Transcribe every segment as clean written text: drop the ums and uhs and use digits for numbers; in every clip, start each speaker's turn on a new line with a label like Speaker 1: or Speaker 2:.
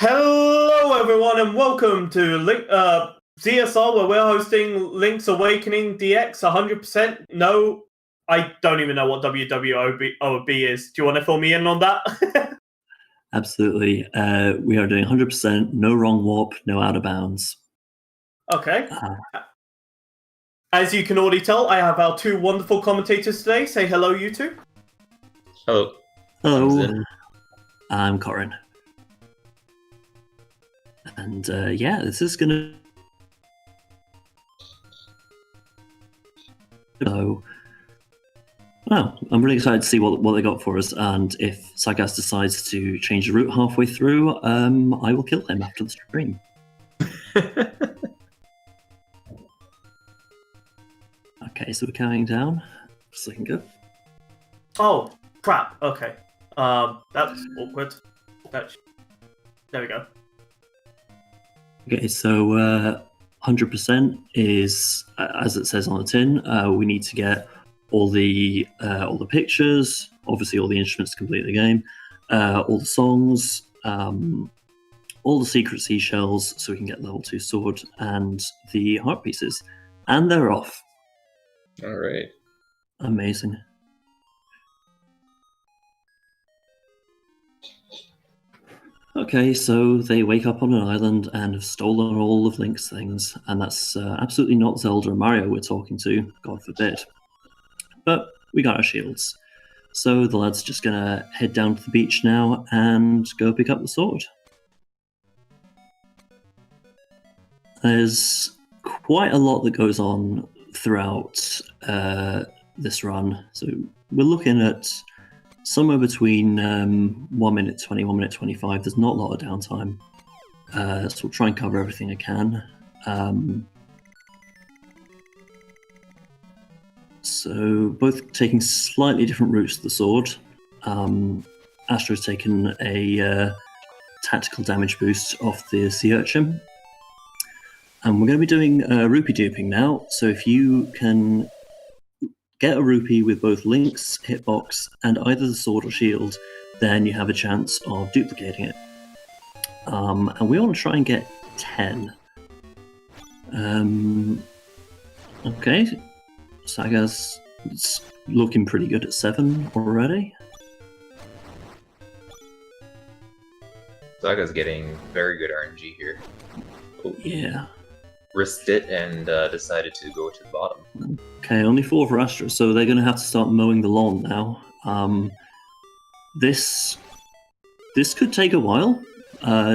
Speaker 1: Hello, everyone, and welcome to ZSR, where we're hosting Link's Awakening DX 100%. No, I don't even know what OoB is. Do you want to fill me in on that?
Speaker 2: Absolutely. We are doing 100%, no wrong warp, no out of bounds.
Speaker 1: Okay. As you can already tell, I have our two wonderful commentators today. Say hello, you two.
Speaker 3: Hello.
Speaker 2: Hello. I'm Corin. And yeah, this is gonna. So, well, I'm really excited to see what they got for us, and if Sagaz decides to change the route halfway through, I will kill him after the stream. Okay, so we're counting down. Just looking good.
Speaker 1: Oh crap! Okay, that's awkward. There we go.
Speaker 2: Okay, so 100% is, as it says on the tin, we need to get all the pictures, obviously all the instruments to complete the game, all the songs, all the secret seashells, so we can get level 2 sword, and the heart pieces. And they're off.
Speaker 3: All right.
Speaker 2: Amazing. Okay, so they wake up on an island and have stolen all of Link's things, and that's absolutely not Zelda or Mario we're talking to, God forbid. But we got our shields. So the lad's just gonna head down to the beach now and go pick up the sword. There's quite a lot that goes on throughout this run, so we're looking at somewhere between 1 minute 20, 1 minute 25. There's not a lot of downtime. So we'll try and cover everything I can. So both taking slightly different routes to the sword. Astro's taken a tactical damage boost off the sea urchin. And we're going to be doing Rupee Duping now. So if you can get a rupee with both Link's hitbox and either the sword or shield, then you have a chance of duplicating it. And we want to try and get 10. Okay, Sagaz is looking pretty good at 7 already.
Speaker 3: Saga's getting very good RNG here. Oh.
Speaker 2: Yeah.
Speaker 3: Risked it and decided to go to the bottom.
Speaker 2: Okay, only 4 for Astra, so they're going to have to start mowing the lawn now. This could take a while,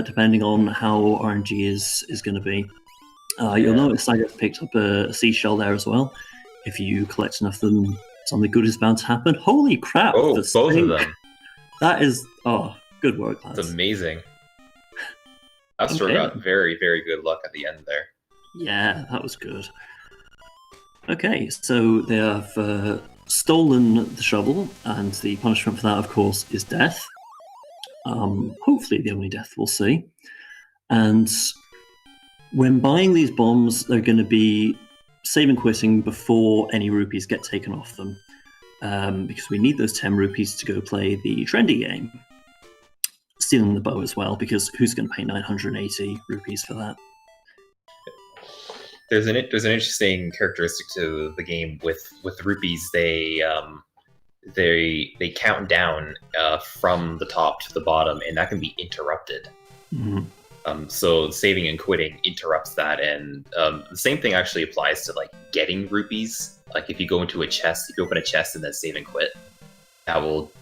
Speaker 2: depending on how RNG is going to be. You'll notice I just picked up a seashell there as well. If you collect enough of them, something good is bound to happen. Holy crap!
Speaker 3: Oh, both of them.
Speaker 2: That is... Oh, good work, lads.
Speaker 3: It's amazing. Astra got very, very good luck at the end there.
Speaker 2: Yeah, that was good. Okay, so they have stolen the shovel, and the punishment for that, of course, is death. Hopefully the only death we'll see. And when buying these bombs, they're going to be saving quitting before any rupees get taken off them, because we need those 10 rupees to go play the trendy game. Stealing the bow as well, because who's going to pay 980 rupees for that?
Speaker 3: There's an interesting characteristic to the game with rupees. They count down from the top to the bottom, and that can be interrupted.
Speaker 2: Mm-hmm.
Speaker 3: So saving and quitting interrupts that, and the same thing actually applies to like getting rupees. Like if you go into a chest, if you open a chest and then save and quit, that will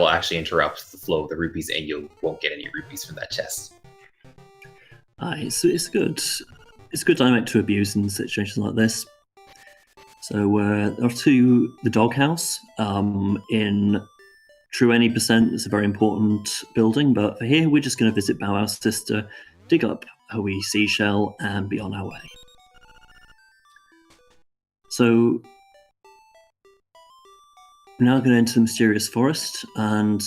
Speaker 3: actually interrupt the flow of the rupees, and you won't get any rupees from that chest.
Speaker 2: It's good. It's a good dynamic to abuse in situations like this. So off to the doghouse. In True Any Percent, it's a very important building, but for here we're just going to visit Bow Wow's sister, dig up a wee seashell, and be on our way. So we're now going to enter the mysterious forest, and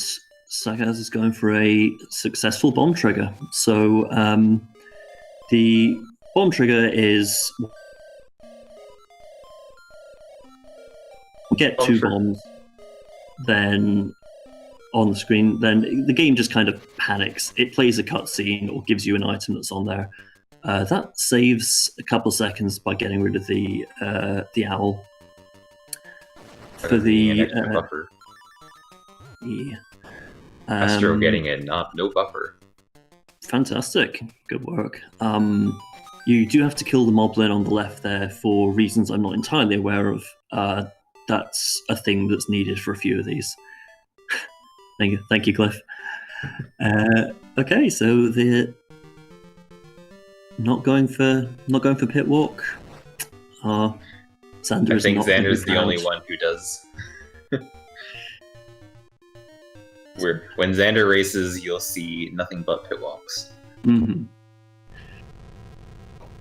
Speaker 2: Sagaz is going for a successful bomb trigger. So the bomb trigger is get 2 bombs, then on the screen, then the game just kind of panics. It plays a cutscene or gives you an item that's on there. That saves a couple seconds by getting rid of the owl. For the
Speaker 3: buffer.
Speaker 2: Yeah.
Speaker 3: Astro getting it, no buffer.
Speaker 2: Fantastic. Good work. You do have to kill the moblin on the left there for reasons I'm not entirely aware of. That's a thing that's needed for a few of these. Thank you, Cliff. Okay, so they're not going for pit walk. Xander
Speaker 3: I
Speaker 2: is
Speaker 3: think
Speaker 2: not
Speaker 3: Xander's the
Speaker 2: proud.
Speaker 3: only one who does. When Xander races, you'll see nothing but pit walks.
Speaker 2: Mm-hmm.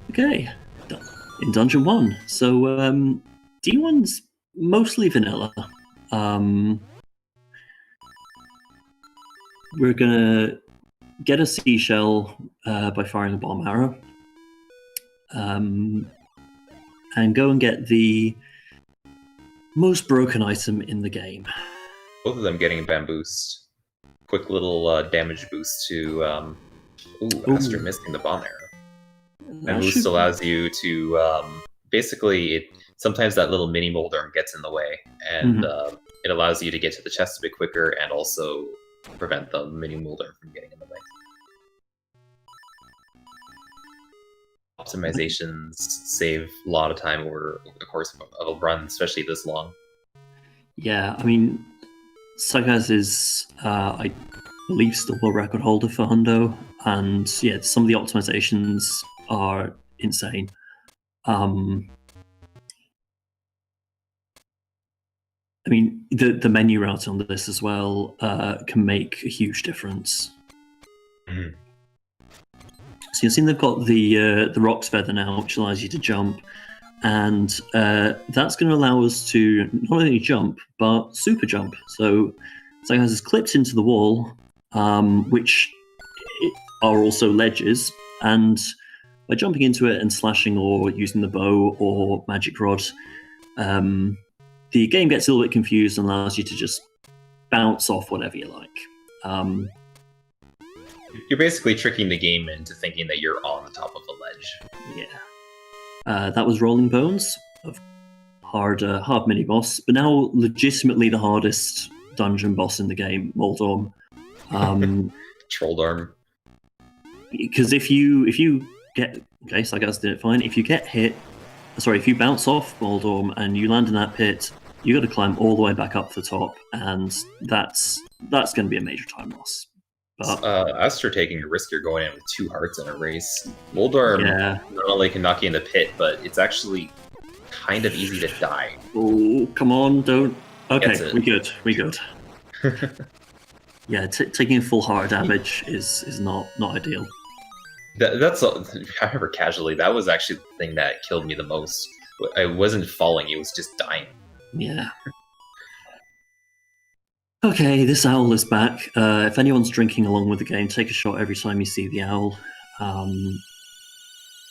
Speaker 2: Okay, in Dungeon 1. So D1's mostly vanilla. We're gonna get a seashell by firing a bomb arrow. And go and get the most broken item in the game.
Speaker 3: Both of them getting bamboozed. Quick little damage boost to Astro missing the bomb arrow. And boost allows you to basically sometimes that little mini molder gets in the way, and it allows you to get to the chest a bit quicker and also prevent the mini molder from getting in the way. Optimizations save a lot of time over the course of a run, especially this long.
Speaker 2: Yeah, I mean, Sagaz is, I believe, still world record holder for Hundo, and yeah, some of the optimizations are insane. I mean, the menu route on this as well can make a huge difference.
Speaker 3: Mm-hmm.
Speaker 2: So you've seen they've got the Rocks Feather now, which allows you to jump, and that's going to allow us to not only jump, but super jump. So Sagaz is clipped into the wall, which are also ledges, and by jumping into it and slashing or using the bow or magic rod, the game gets a little bit confused and allows you to just bounce off whatever you like.
Speaker 3: You're basically tricking the game into thinking that you're on the top of the ledge.
Speaker 2: Yeah. That was Rolling Bones, a hard mini boss, but now legitimately the hardest dungeon boss in the game, Moldorm.
Speaker 3: Trolldorm.
Speaker 2: Because if you get Sagaz did it fine. If you bounce off Moldorm and you land in that pit, you got to climb all the way back up to the top, and that's going to be a major time loss. But
Speaker 3: Astro taking a risk, you're going in with 2 hearts in a race. Moldorm not only can knock you in the pit, but it's actually kind of easy to die.
Speaker 2: Oh, come on, don't. Okay, we good. Yeah, taking full heart damage is not ideal.
Speaker 3: That's I remember casually. That was actually the thing that killed me the most. I wasn't falling; it was just dying.
Speaker 2: Yeah. Okay, this owl is back. If anyone's drinking along with the game, take a shot every time you see the owl.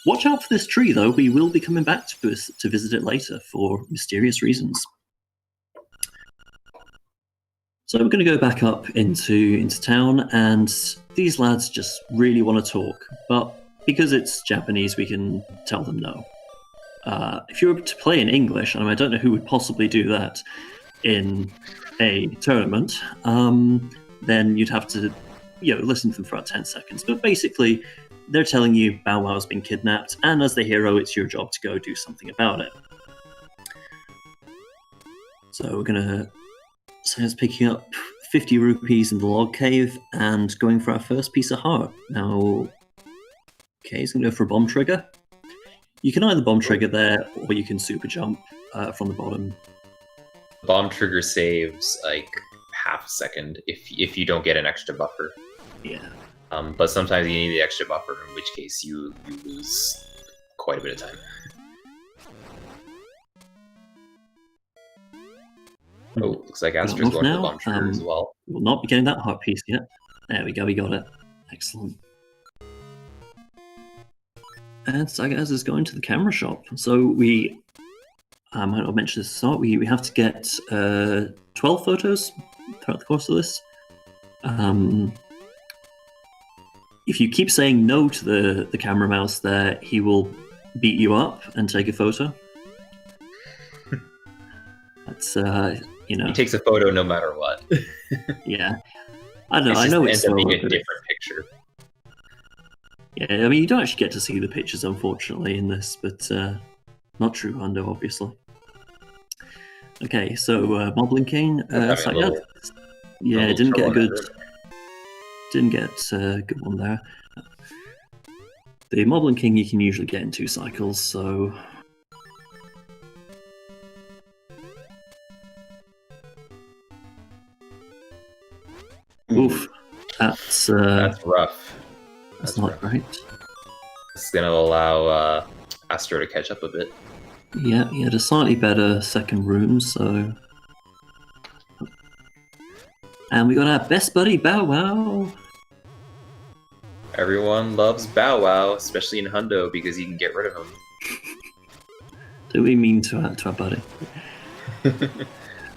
Speaker 2: Watch out for this tree, though. We will be coming back to visit it later for mysterious reasons. So we're going to go back up into town, and these lads just really want to talk. But because it's Japanese, we can tell them no. If you were to play in English, and I don't know who would possibly do that in a tournament, then you'd have to, listen to them for about 10 seconds. But basically, they're telling you Bow Wow's been kidnapped, and as the hero, it's your job to go do something about it. So we're gonna. So it's picking up 50 rupees in the log cave and going for our first piece of heart. Now, okay, he's gonna go for a bomb trigger. You can either bomb trigger there, or you can super jump from the bottom.
Speaker 3: Bomb trigger saves like half a second if you don't get an extra buffer.
Speaker 2: Yeah.
Speaker 3: But sometimes you need the extra buffer, in which case you lose quite a bit of time. Oh, looks like Astro's going for the bomb trigger as well.
Speaker 2: We'll not be getting that heart piece yet. There we go, we got it. Excellent. And Sagaz is going to the camera shop. So we, I might not mention this at the start, we have to get 12 photos throughout the course of this. If you keep saying no to the camera mouse there, he will beat you up and take a photo. That's
Speaker 3: He takes a photo no matter what.
Speaker 2: Yeah. I don't know.
Speaker 3: It's
Speaker 2: I
Speaker 3: just
Speaker 2: know
Speaker 3: ends
Speaker 2: it's
Speaker 3: up being
Speaker 2: slow,
Speaker 3: a
Speaker 2: but
Speaker 3: different picture.
Speaker 2: yeah, I mean, you don't actually get to see the pictures, unfortunately, in this, but not true Hundo, obviously. Okay, so Moblin King, Sagaz. Yeah, didn't get a good one there. The Moblin King you can usually get in 2 cycles, so oof, that's
Speaker 3: rough.
Speaker 2: That's not great.
Speaker 3: It's going to allow Astro to catch up a bit.
Speaker 2: Yeah, he had a slightly better second room, so. And we got our best buddy Bow Wow.
Speaker 3: Everyone loves Bow Wow, especially in Hundo, because you can get rid of him.
Speaker 2: Do we mean to our buddy?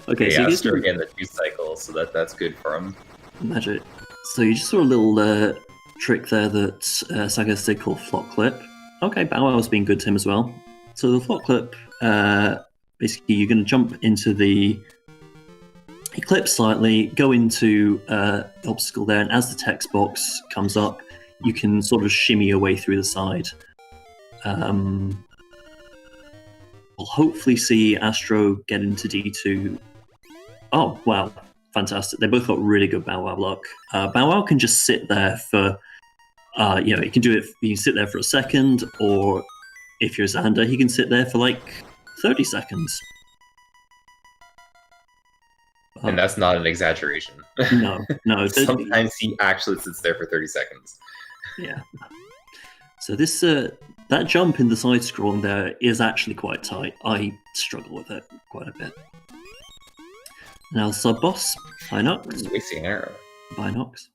Speaker 2: Okay, so
Speaker 3: Astro again the 2 cycles, so that's good for him.
Speaker 2: Magic. So you just saw a little trick there that Sagaz did called Flop Clip. Okay, Bow Wow was being good to him as well. So the Flop Clip, basically you're going to jump into the eclipse slightly, go into the obstacle there, and as the text box comes up, you can sort of shimmy your way through the side. We'll hopefully see Astro get into D2. Oh, wow. Fantastic. They both got really good Bow Wow luck. Bow Wow can just sit there for, he can do it, he can sit there for a second, or if you're Xander, he can sit there for like 30 seconds.
Speaker 3: And that's not an exaggeration.
Speaker 2: No.
Speaker 3: Sometimes he actually sits there for 30 seconds.
Speaker 2: Yeah. So this that jump in the side scrolling there is actually quite tight. I struggle with it quite a bit. Now sub boss, Binox.
Speaker 3: Wasting an arrow.
Speaker 2: Binox.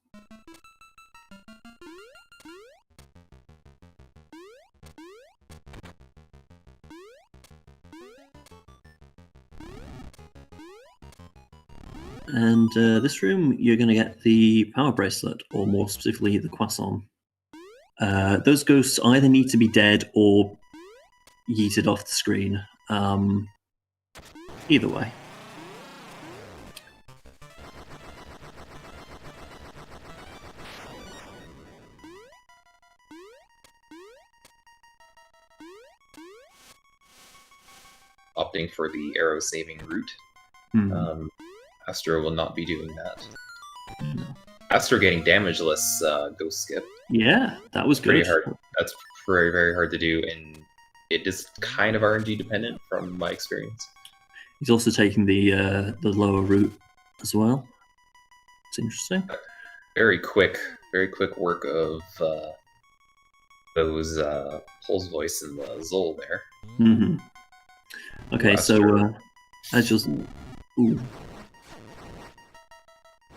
Speaker 2: And this room, you're going to get the power bracelet, or more specifically, the croissant. Those ghosts either need to be dead or yeeted off the screen. Either way.
Speaker 3: Opting for the arrow saving route. Astro will not be doing that.
Speaker 2: No.
Speaker 3: Astro getting damageless ghost skip.
Speaker 2: Yeah, that was
Speaker 3: Pretty
Speaker 2: good.
Speaker 3: hard. That's very, very hard to do, and it is kind of RNG dependent from my experience.
Speaker 2: He's also taking the lower route as well. It's interesting.
Speaker 3: Very quick work of those Pulse Voice and the Zol there.
Speaker 2: Mm-hmm. Okay,
Speaker 3: Astro.
Speaker 2: so as just ooh.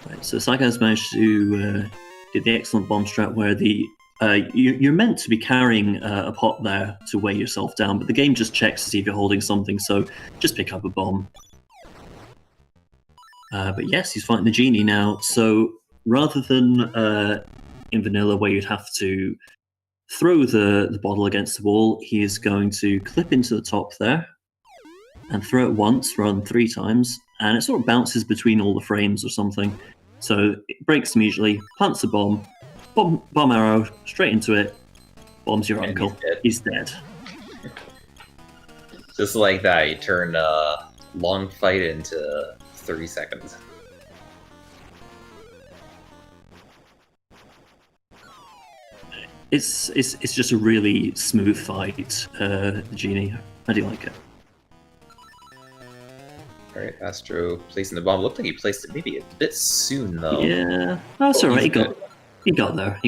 Speaker 2: Right, so Sagaz managed to get the excellent bomb strat where the you're meant to be carrying a pot there to weigh yourself down, but the game just checks to see if you're holding something, so just pick up a bomb. But yes, he's fighting the genie now, so rather than in vanilla where you'd have to throw the bottle against the wall, he is going to clip into the top there and throw it once rather than 3 times, and it sort of bounces between all the frames or something. So it breaks immediately, plants a bomb arrow, straight into it, bombs your
Speaker 3: And
Speaker 2: uncle. He's dead.
Speaker 3: Just like that, you turn a long fight into 30 seconds.
Speaker 2: It's just a really smooth fight, Genie. How do you like it?
Speaker 3: Alright, Astro placing the bomb. Looked like he placed it maybe a bit soon, though.
Speaker 2: Yeah, that's alright. He got there.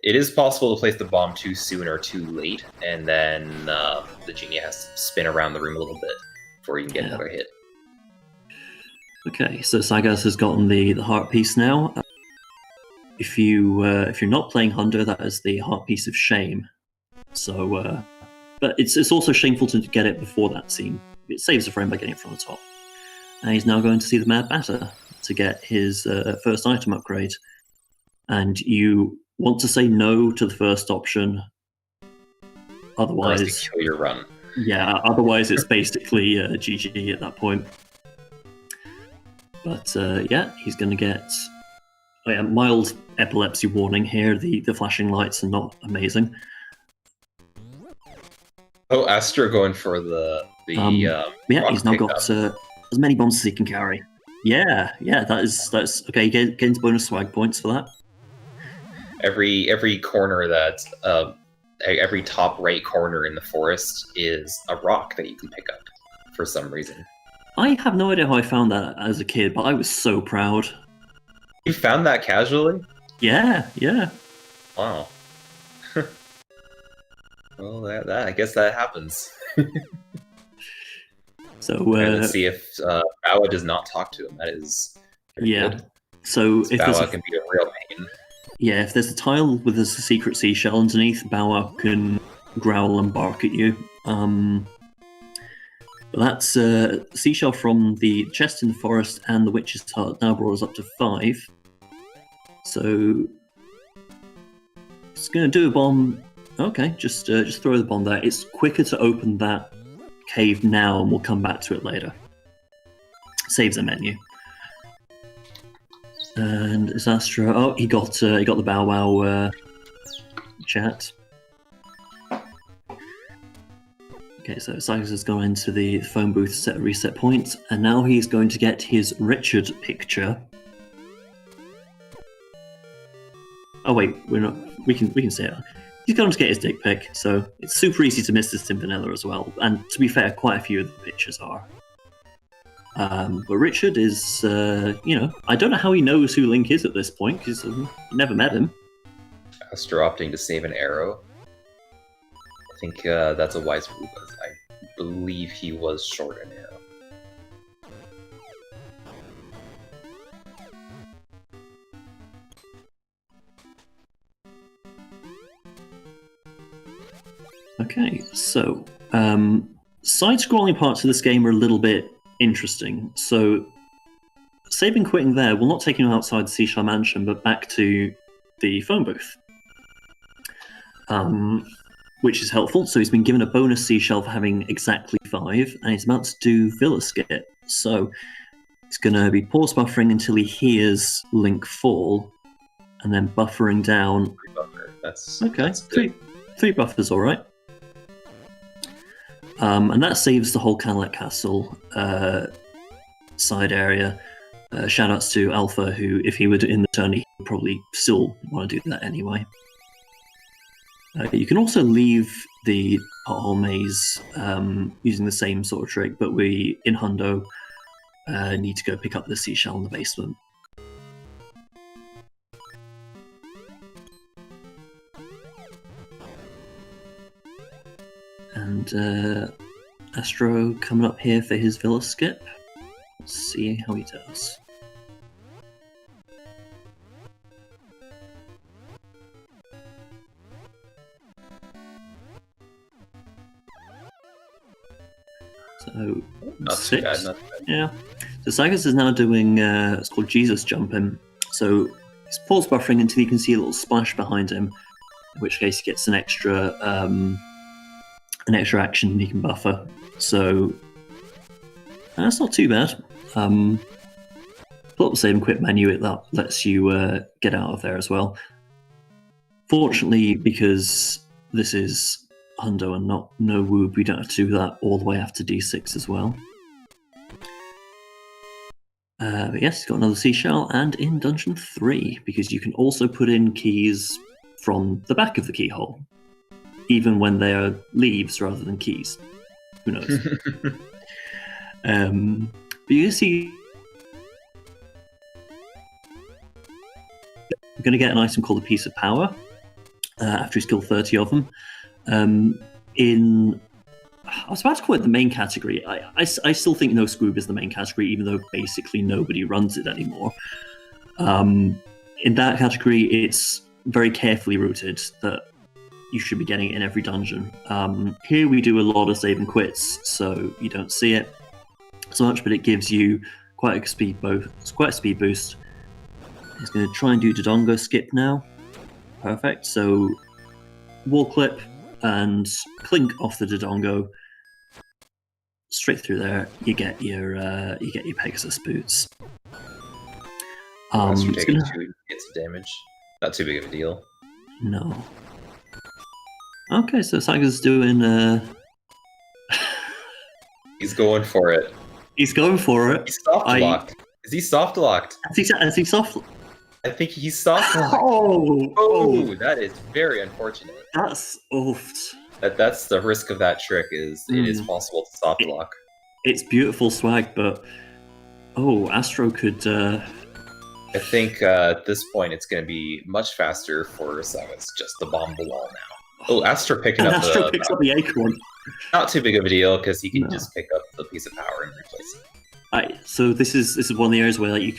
Speaker 3: It is possible to place the bomb too soon or too late, and then the genie has to spin around the room a little bit before you can get another hit.
Speaker 2: Okay, so Sagaz has gotten the heart piece now. If you're not playing Hundo, that is the heart piece of shame. So, but it's also shameful to get it before that scene. It saves a frame by getting it from the top. And he's now going to see the Mad Batter. to get his first item upgrade. And you want to say no to the first option. Otherwise,
Speaker 3: kill your run.
Speaker 2: Yeah, otherwise it's basically GG at that point. But yeah, he's going to get mild epilepsy warning here. The flashing lights are not amazing.
Speaker 3: Oh, Astro going for the
Speaker 2: yeah, he's now got as many bombs as he can carry. Yeah, that's okay. He gains bonus swag points for that.
Speaker 3: Every corner that every top right corner in the forest is a rock that you can pick up for some reason.
Speaker 2: I have no idea how I found that as a kid, but I was so proud.
Speaker 3: You found that casually?
Speaker 2: Yeah.
Speaker 3: Wow. Well, that I guess that happens.
Speaker 2: So
Speaker 3: let's see if Bawa does not talk to him. That is good.
Speaker 2: So if
Speaker 3: Bawa can be a real pain.
Speaker 2: Yeah, if there's a tile with a secret seashell underneath, Bawa can growl and bark at you. But that's seashell from the chest in the forest and the witch's hut now brought us up to 5. So it's going to do a bomb. Okay, just throw the bomb there. It's quicker to open that cave now, and we'll come back to it later. Saves a menu. And is Astro? Oh, he got the Bow Wow chat. Okay, so Sagaz has gone into the phone booth to set a reset point, and now he's going to get his Richard picture. Oh wait, we're not. We can say it. He's going to get his dick pic, so it's super easy to miss this in vanilla as well. And to be fair, quite a few of the pictures are. But Richard is, I don't know how he knows who Link is at this point, because I've never met him.
Speaker 3: Astro opting to save an arrow. I think that's a wise move. I believe he was short an arrow.
Speaker 2: Okay, so side-scrolling parts of this game are a little bit interesting. So saving quitting there will not take him outside the Seashell Mansion, but back to the phone booth, which is helpful. So he's been given a bonus seashell for having exactly 5, and he's about to do Villa Skit. So he's going to be pause buffering until he hears Link fall, and then buffering down.
Speaker 3: 3 buffer. That's
Speaker 2: okay.
Speaker 3: That's good.
Speaker 2: Three buffers, all right. And that saves the whole Cadillac Castle side area. Shoutouts to Alpha, who, if he were in the turn, he would probably still want to do that anyway. You can also leave the pothole maze using the same sort of trick, but we, in Hundo, need to go pick up the seashell in the basement. And Astro coming up here for his Villa Skip. Let's see how he does. So,
Speaker 3: Not
Speaker 2: 6.
Speaker 3: too bad, not too bad.
Speaker 2: Yeah. So Sagaz is now doing, it's called Jesus Jumping. So he's pause buffering until you can see a little splash behind him, in which case he gets an extra action he can buffer. So that's not too bad. Pull up the save and quit menu, that lets you get out of there as well. Fortunately, because this is Hundo and not no OoB, we don't have to do that all the way after D6 as well. But yes, he's got another seashell, and in Dungeon 3, because you can also put in keys from the back of the keyhole, even when they are leaves rather than keys. Who knows? But you see, you're going to get an item called a Piece of Power after he's killed 30 of them. I was about to call it the main category. I still think No Scoob is the main category, even though basically nobody runs it anymore. In that category, it's very carefully routed that you should be getting it in every dungeon. Here we do a lot of save and quits, so you don't see it so much, but it gives you quite a speed boost. It's quite a speed boost. He's going to try and do Dodongo skip now. Perfect. So wall clip and clink off the Dodongo. Straight through there, you get your Pegasus boots.
Speaker 3: You're taking 2 hits of damage. Not too big of a deal.
Speaker 2: No. Okay, so Sagaz is doing.
Speaker 3: He's going for it.
Speaker 2: He's going for it.
Speaker 3: He's soft locked. Is he soft locked?
Speaker 2: Has he soft?
Speaker 3: I think he's soft locked.
Speaker 2: Oh,
Speaker 3: that is very unfortunate.
Speaker 2: That's oofed.
Speaker 3: That's the risk of that trick. Is it is possible to soft lock.
Speaker 2: It's beautiful swag, but Astro could.
Speaker 3: I think at this point it's going to be much faster for Sagaz just to bomb the wall now. Oh, Astro picking up
Speaker 2: Astro picks up the acorn.
Speaker 3: Not too big of a deal because he can just pick up the piece of power and replace it.
Speaker 2: So this is one of the areas where like you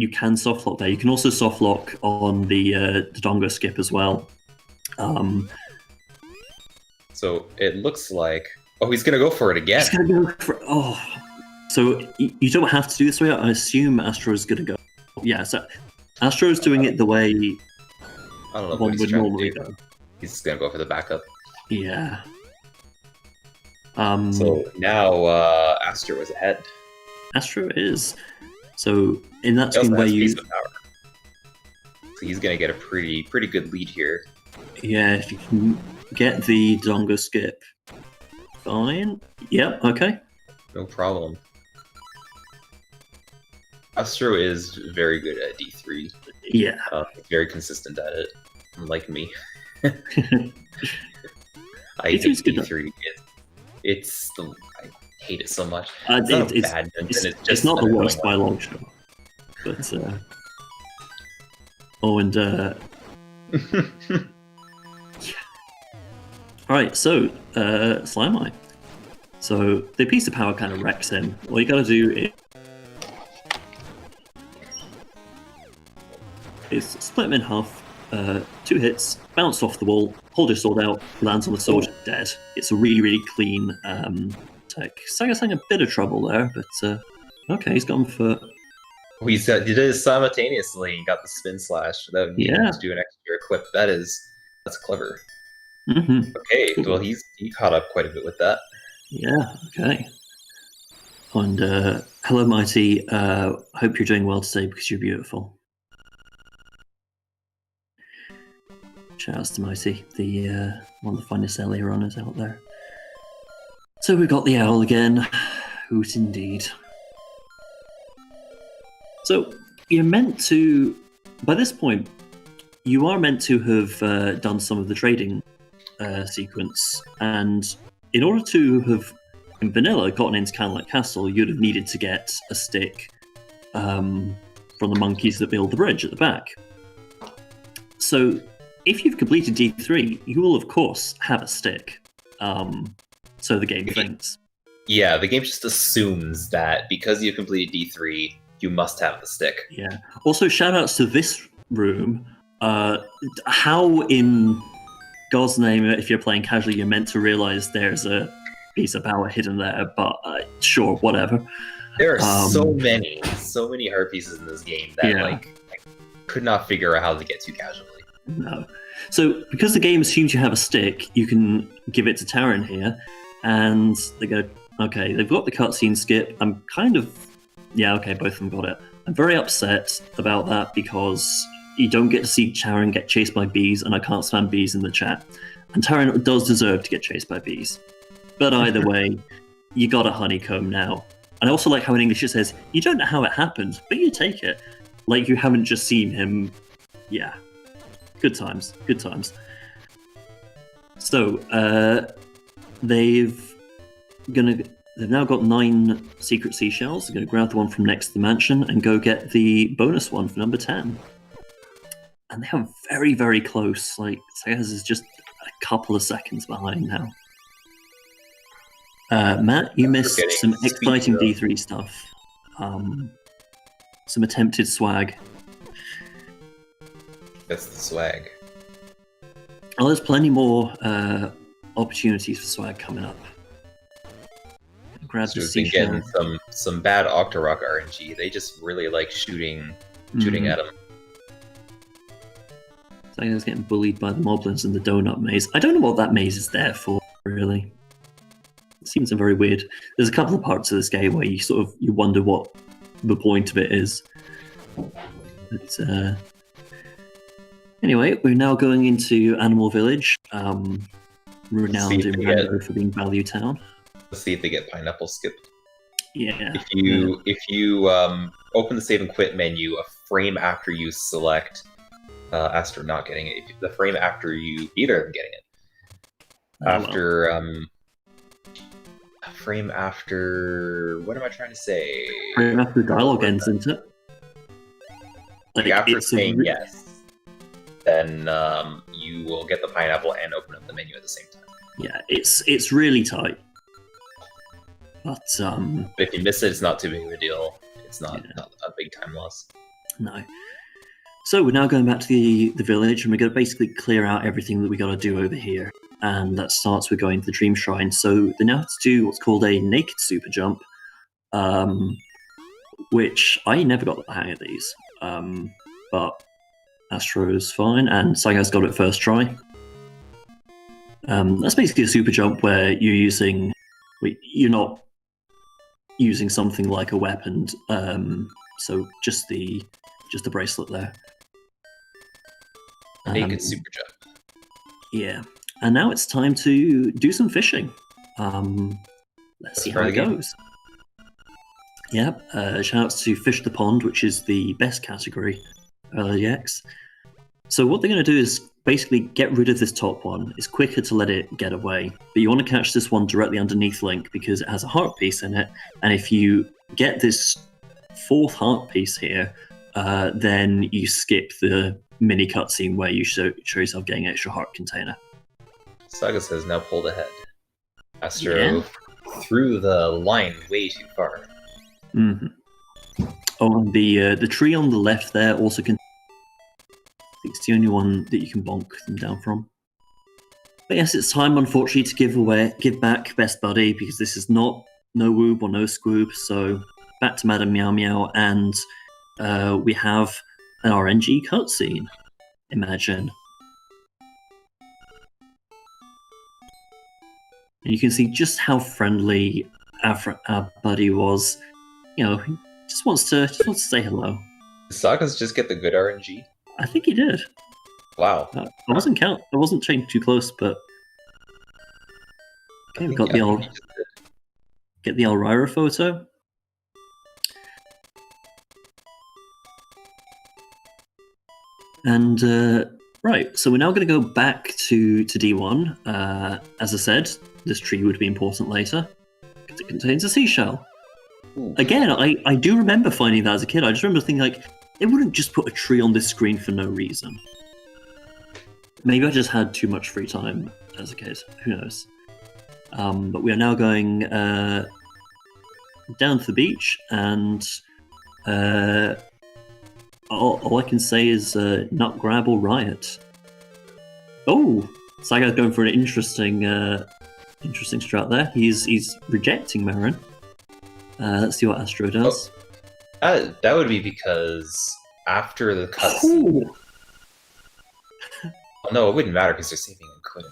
Speaker 2: can soft lock there. You can also soft lock on the Dodongo skip as well.
Speaker 3: So it looks like he's going to go for it again.
Speaker 2: He's going to go for So you don't have to do this way. I assume Astro is going to go. Yeah, so Astro is doing it the way
Speaker 3: I don't know
Speaker 2: one would normally go.
Speaker 3: He's just going to go for the backup.
Speaker 2: Yeah.
Speaker 3: So now Astro is ahead.
Speaker 2: Astro is. So in that scene where you...
Speaker 3: So he's going to get a pretty good lead here.
Speaker 2: Yeah, if you can get the Dodongo skip. Fine. Yep, okay.
Speaker 3: No problem. Astro is very good at D3.
Speaker 2: Yeah.
Speaker 3: Very consistent at it, unlike me. I hate D3. I hate it so much.
Speaker 2: It's not the worst by a long shot. But, Alright, so, Slime-Eye. So, the piece of power kind of wrecks him. All you gotta do is split him in half, 2 hits, bounce off the wall, hold your sword out, lands on the sword, dead. It's a really, really clean tech. Sagaz having a bit of trouble there, but okay, he's gone for...
Speaker 3: He did it simultaneously and got the spin slash without needing to do an extra equip. That's clever.
Speaker 2: Mm-hmm.
Speaker 3: Okay, well he caught up quite a bit with that.
Speaker 2: Yeah, okay. And hello, Mighty. Hope you're doing well today because you're beautiful. Shoutouts to Mighty, the one of the finest LA runners out there. So we've got the owl again. Hoot indeed. So you're meant to, by this point, you are meant to have done some of the trading sequence, and in order to have, in vanilla, gotten into Candlelit Castle, you'd have needed to get a stick from the monkeys that build the bridge at the back. So if you've completed D3, you will of course have a stick. So the game thinks. Yeah,
Speaker 3: the game just assumes that because you completed D3, you must have the stick.
Speaker 2: Yeah. Also, shoutouts to this room. How in God's name, if you're playing casually, you're meant to realize there's a piece of power hidden there, but sure, whatever.
Speaker 3: There are so many heart pieces in this game that I could not figure out how to get to casually.
Speaker 2: No. So, because the game assumes you have a stick, you can give it to Taran here, and they go, okay, they've got the cutscene skip. I'm kind of, both of them got it. I'm very upset about that because you don't get to see Taran get chased by bees, and I can't stand bees in the chat. And Taran does deserve to get chased by bees. But either way, you got a honeycomb now. And I also like how in English it says, you don't know how it happened, but you take it. Like you haven't just seen him. Yeah. Good times. Good times. So, they've now got 9 secret seashells. They're going to grab the one from next to the mansion and go get the bonus one for number 10. And they are very, very close. Like, Sagaz is just a couple of seconds behind now. Matt, you missed some exciting D3 stuff. Some attempted swag.
Speaker 3: That's the swag.
Speaker 2: Oh, there's plenty more opportunities for swag coming up. Grab
Speaker 3: So
Speaker 2: the
Speaker 3: we've been getting some bad Octorok RNG. They just really like shooting at him.
Speaker 2: Sagaz getting bullied by the moblins in the donut maze. I don't know what that maze is there for, really. It seems very weird. There's a couple of parts of this game where you wonder what the point of it is. But, anyway, we're now going into Animal Village, renowned in Rando for being Value Town.
Speaker 3: Let's see if they get pineapple skipped.
Speaker 2: Yeah.
Speaker 3: If you open the save and quit menu, a frame after you select Astro not getting it, the frame after you either of them getting it. Frame after what am I trying to say?
Speaker 2: Frame after the dialogue ends, isn't it?
Speaker 3: Like after saying yes, then you will get the pineapple and open up the menu at the same time.
Speaker 2: Yeah, it's really tight. But
Speaker 3: if you miss it, it's not too big of a deal. It's not a big time loss.
Speaker 2: No. So we're now going back to the village, and we're going to basically clear out everything that we got to do over here. And that starts with going to the Dream Shrine. So they now have to do what's called a naked super jump, which I never got the hang of these. But Astro's fine, and Sagaz got it first try. That's basically a super jump where you're not using something like a weapon. So just the bracelet there.
Speaker 3: Naked super jump.
Speaker 2: Yeah. And now it's time to do some fishing. Let's see how it goes. Yep. Shoutouts to Fish the Pond, which is the best category LAX. So what they're going to do is basically get rid of this top one. It's quicker to let it get away. But you want to catch this one directly underneath Link because it has a heart piece in it. And if you get this fourth heart piece here, then you skip the mini cutscene where you show yourself getting an extra heart container.
Speaker 3: Sagaz has now pulled ahead. Astro threw the line way too far.
Speaker 2: Mm-hmm. Oh, and the tree on the left there also can. I think it's the only one that you can bonk them down from. But yes, it's time, unfortunately, to give back Best Buddy because this is not no OoB or no Squoob. So back to Madame Meow Meow, and we have an RNG cutscene. Imagine. And you can see just how friendly our buddy was. You know, he just wants to say hello.
Speaker 3: Did Sagaz just get the good RNG?
Speaker 2: I think he did.
Speaker 3: Wow.
Speaker 2: I wasn't checking too close, but okay, we got the Elvira photo. And right, so we're now going to go back to D1. As I said, this tree would be important later because it contains a seashell.
Speaker 3: Ooh.
Speaker 2: Again, I do remember finding that as a kid. I just remember thinking, like, they wouldn't just put a tree on this screen for no reason. Maybe I just had too much free time as a kid. Who knows? But we are now going down to the beach, and all I can say is nut grab or riot. Oh, Sagaz going for an interesting strat there. He's rejecting Marin. Let's see what Astro does.
Speaker 3: Oh, that would be because after the cutscene. Oh, no, it wouldn't matter because they're saving and quitting.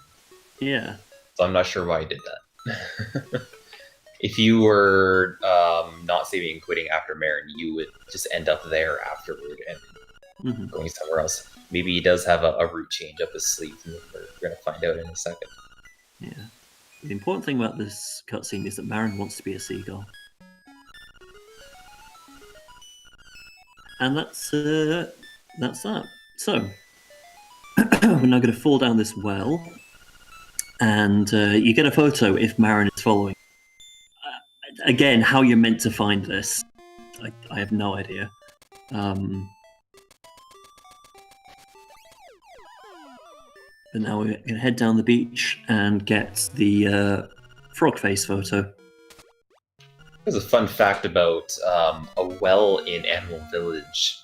Speaker 2: Yeah.
Speaker 3: So I'm not sure why I did that. If you were not saving and quitting after Marin, you would just end up there afterward and going somewhere else. Maybe he does have a route change up his sleeve, and we're going to find out in a second.
Speaker 2: Yeah. The important thing about this cutscene is that Marin wants to be a seagull. And that's that. So, we're now going to fall down this well, and you get a photo if Marin is following. Again, how you're meant to find this, I have no idea. But now we're going to head down the beach and get the frog face photo.
Speaker 3: There's a fun fact about a well in Animal Village.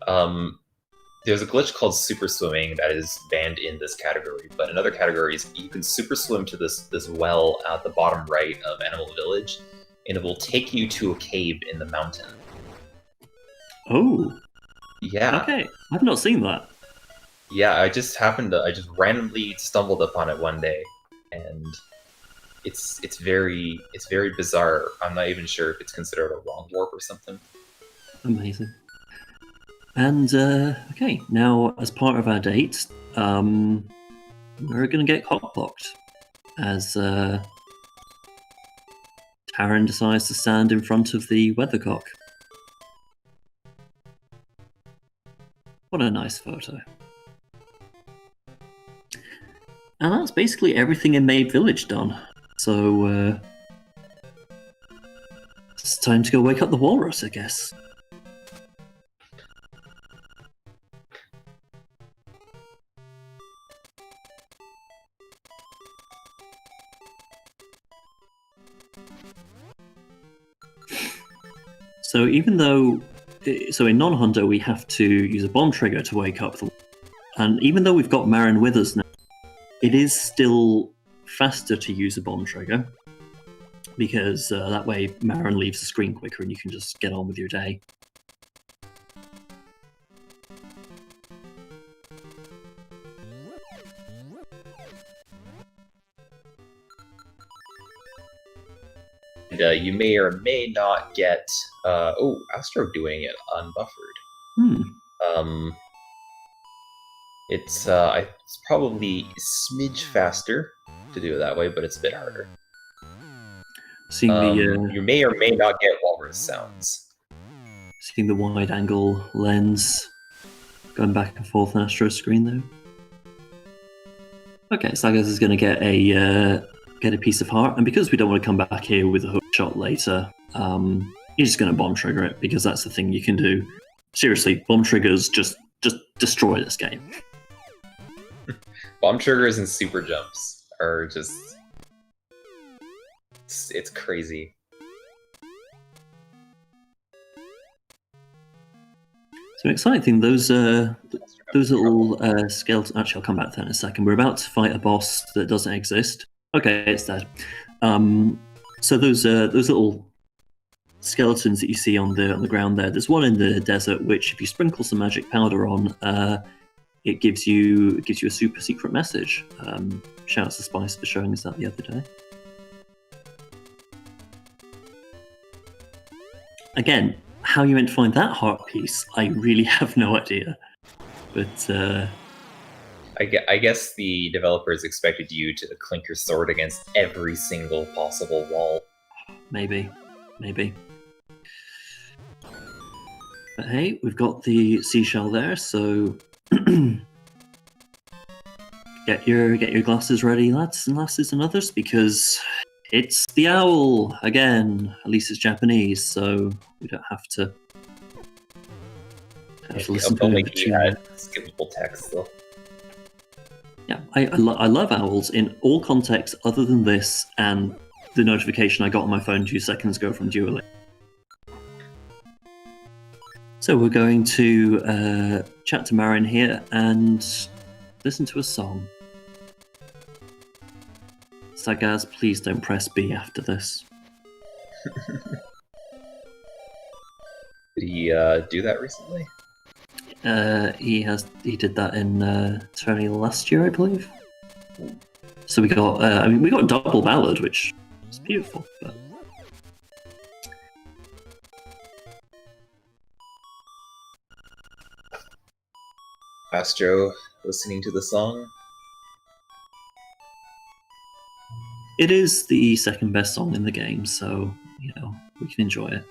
Speaker 3: There's a glitch called super swimming that is banned in this category, but in other categories, you can super swim to this well at the bottom right of Animal Village, and it will take you to a cave in the mountain.
Speaker 2: Oh,
Speaker 3: Yeah.
Speaker 2: okay. I've not seen that.
Speaker 3: Yeah, I just randomly stumbled upon it one day, and it's very bizarre. I'm not even sure if it's considered a wrong warp or something.
Speaker 2: Amazing. And okay, now as part of our date, we're going to get cockblocked as Taran decides to stand in front of the weathercock. What a nice photo. And that's basically everything in Maid Village done. So it's time to go wake up the walrus, I guess. So even though, in non-Hundo we have to use a bomb trigger to wake up the, and even though we've got Marin with us now, it is still faster to use a bomb trigger because that way Marin leaves the screen quicker and you can just get on with your day.
Speaker 3: And you may or may not get Astro doing it unbuffered. It's probably a smidge faster to do it that way, but it's a bit harder.
Speaker 2: Seeing
Speaker 3: you may or may not get walrus sounds.
Speaker 2: Seeing the wide-angle lens going back and forth on Astro's screen, though. Okay, Sagaz is going to get a piece of heart, and because we don't want to come back here with a hook shot later, he's just going to bomb trigger it because that's the thing you can do. Seriously, bomb triggers just destroy this game.
Speaker 3: Bomb triggers and super jumps are just... It's crazy.
Speaker 2: So exciting thing, those little skeletons... Actually, I'll come back to that in a second. We're about to fight a boss that doesn't exist. Okay, it's dead. So those little skeletons that you see on the ground there, there's one in the desert which, if you sprinkle some magic powder on, it gives you a super secret message. Shout out to Spice for showing us that the other day. Again, how you meant to find that heart piece, I really have no idea. But
Speaker 3: I guess the developers expected you to clink your sword against every single possible wall.
Speaker 2: Maybe. But hey, we've got the seashell there, so get your glasses ready, lads and lasses and others, because it's the owl again. At least it's Japanese, so we don't have to listen to it.
Speaker 3: You had skippable text though.
Speaker 2: Yeah, I love owls in all contexts other than this and the notification I got on my phone 2 seconds ago from Dueling. So we're going to chat to Marin here and listen to a song. Sagaz, please don't press B after this.
Speaker 3: Did he do that recently?
Speaker 2: He did that in Tony last year, I believe. So we got we got double ballad, which is beautiful. But...
Speaker 3: Astro listening to the song.
Speaker 2: It is the second best song in the game, so we can enjoy it.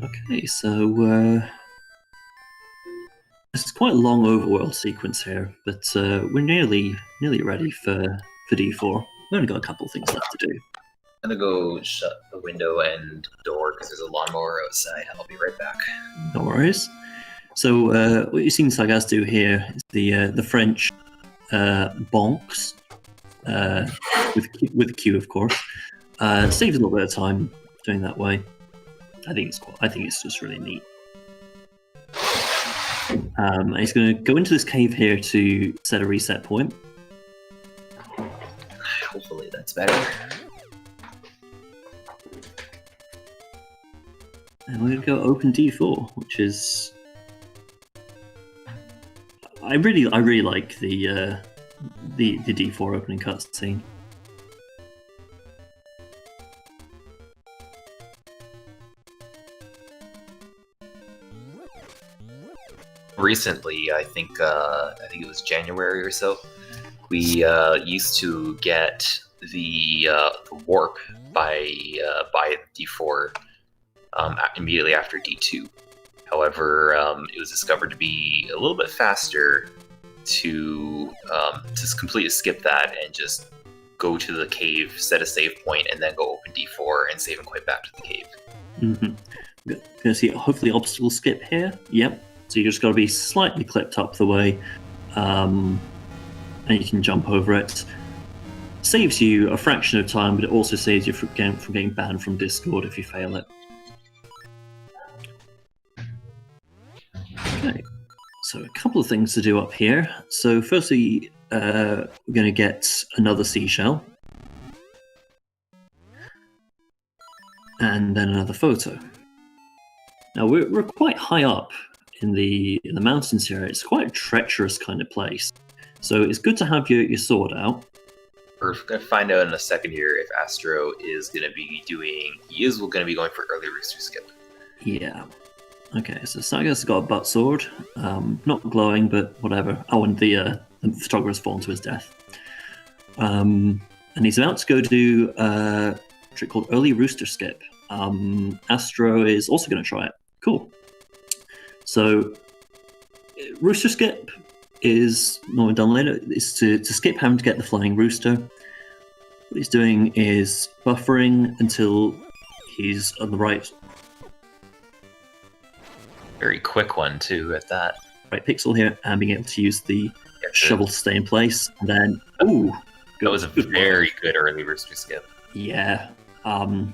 Speaker 2: Okay, so this is quite a long overworld sequence here, but we're nearly ready for D4. We've only got a couple of things left to do.
Speaker 3: I'm gonna go shut the window and door because there's a lawnmower outside. I'll be right back.
Speaker 2: No worries. So what you've seen Sagaz do here is the French bonks with a Q, of course. Saves a little bit of time doing that way. I think it's just really neat. And he's going to go into this cave here to set a reset point.
Speaker 3: Hopefully that's better.
Speaker 2: And we're going to go open D4, which is... I really like the D4 opening cutscene.
Speaker 3: Recently, I think it was January or so, we used to get the warp by D4 immediately after D2. However, it was discovered to be a little bit faster to just completely skip that and just go to the cave, set a save point, and then go open D4 and save and quit back to the cave.
Speaker 2: Mm-hmm. We're going to see hopefully obstacle skip here. Yep. So you just got to be slightly clipped up the way, and you can jump over it. Saves you a fraction of time, but it also saves you from getting banned from Discord if you fail it. Okay, so a couple of things to do up here. So firstly, we're going to get another seashell, and then another photo. Now we're quite high up in the mountains here. It's quite a treacherous kind of place, so it's good to have your sword out.
Speaker 3: We're going to find out in a second here if Astro is going to be going for early Rooster skip.
Speaker 2: Yeah. Okay, so Sagaz has got a butt sword. Not glowing, but whatever. Oh, and the photographer's fallen to his death. And he's about to go do a trick called early Rooster skip. Astro is also going to try it. Cool. So, Rooster skip is normally done later. Is to skip having to get the flying rooster. What he's doing is buffering until he's on the right
Speaker 3: Very quick one too at that.
Speaker 2: pixel here, and being able to use the shovel to stay in place. And then,
Speaker 3: that was a very good early Rooster skip.
Speaker 2: Yeah. Sagaz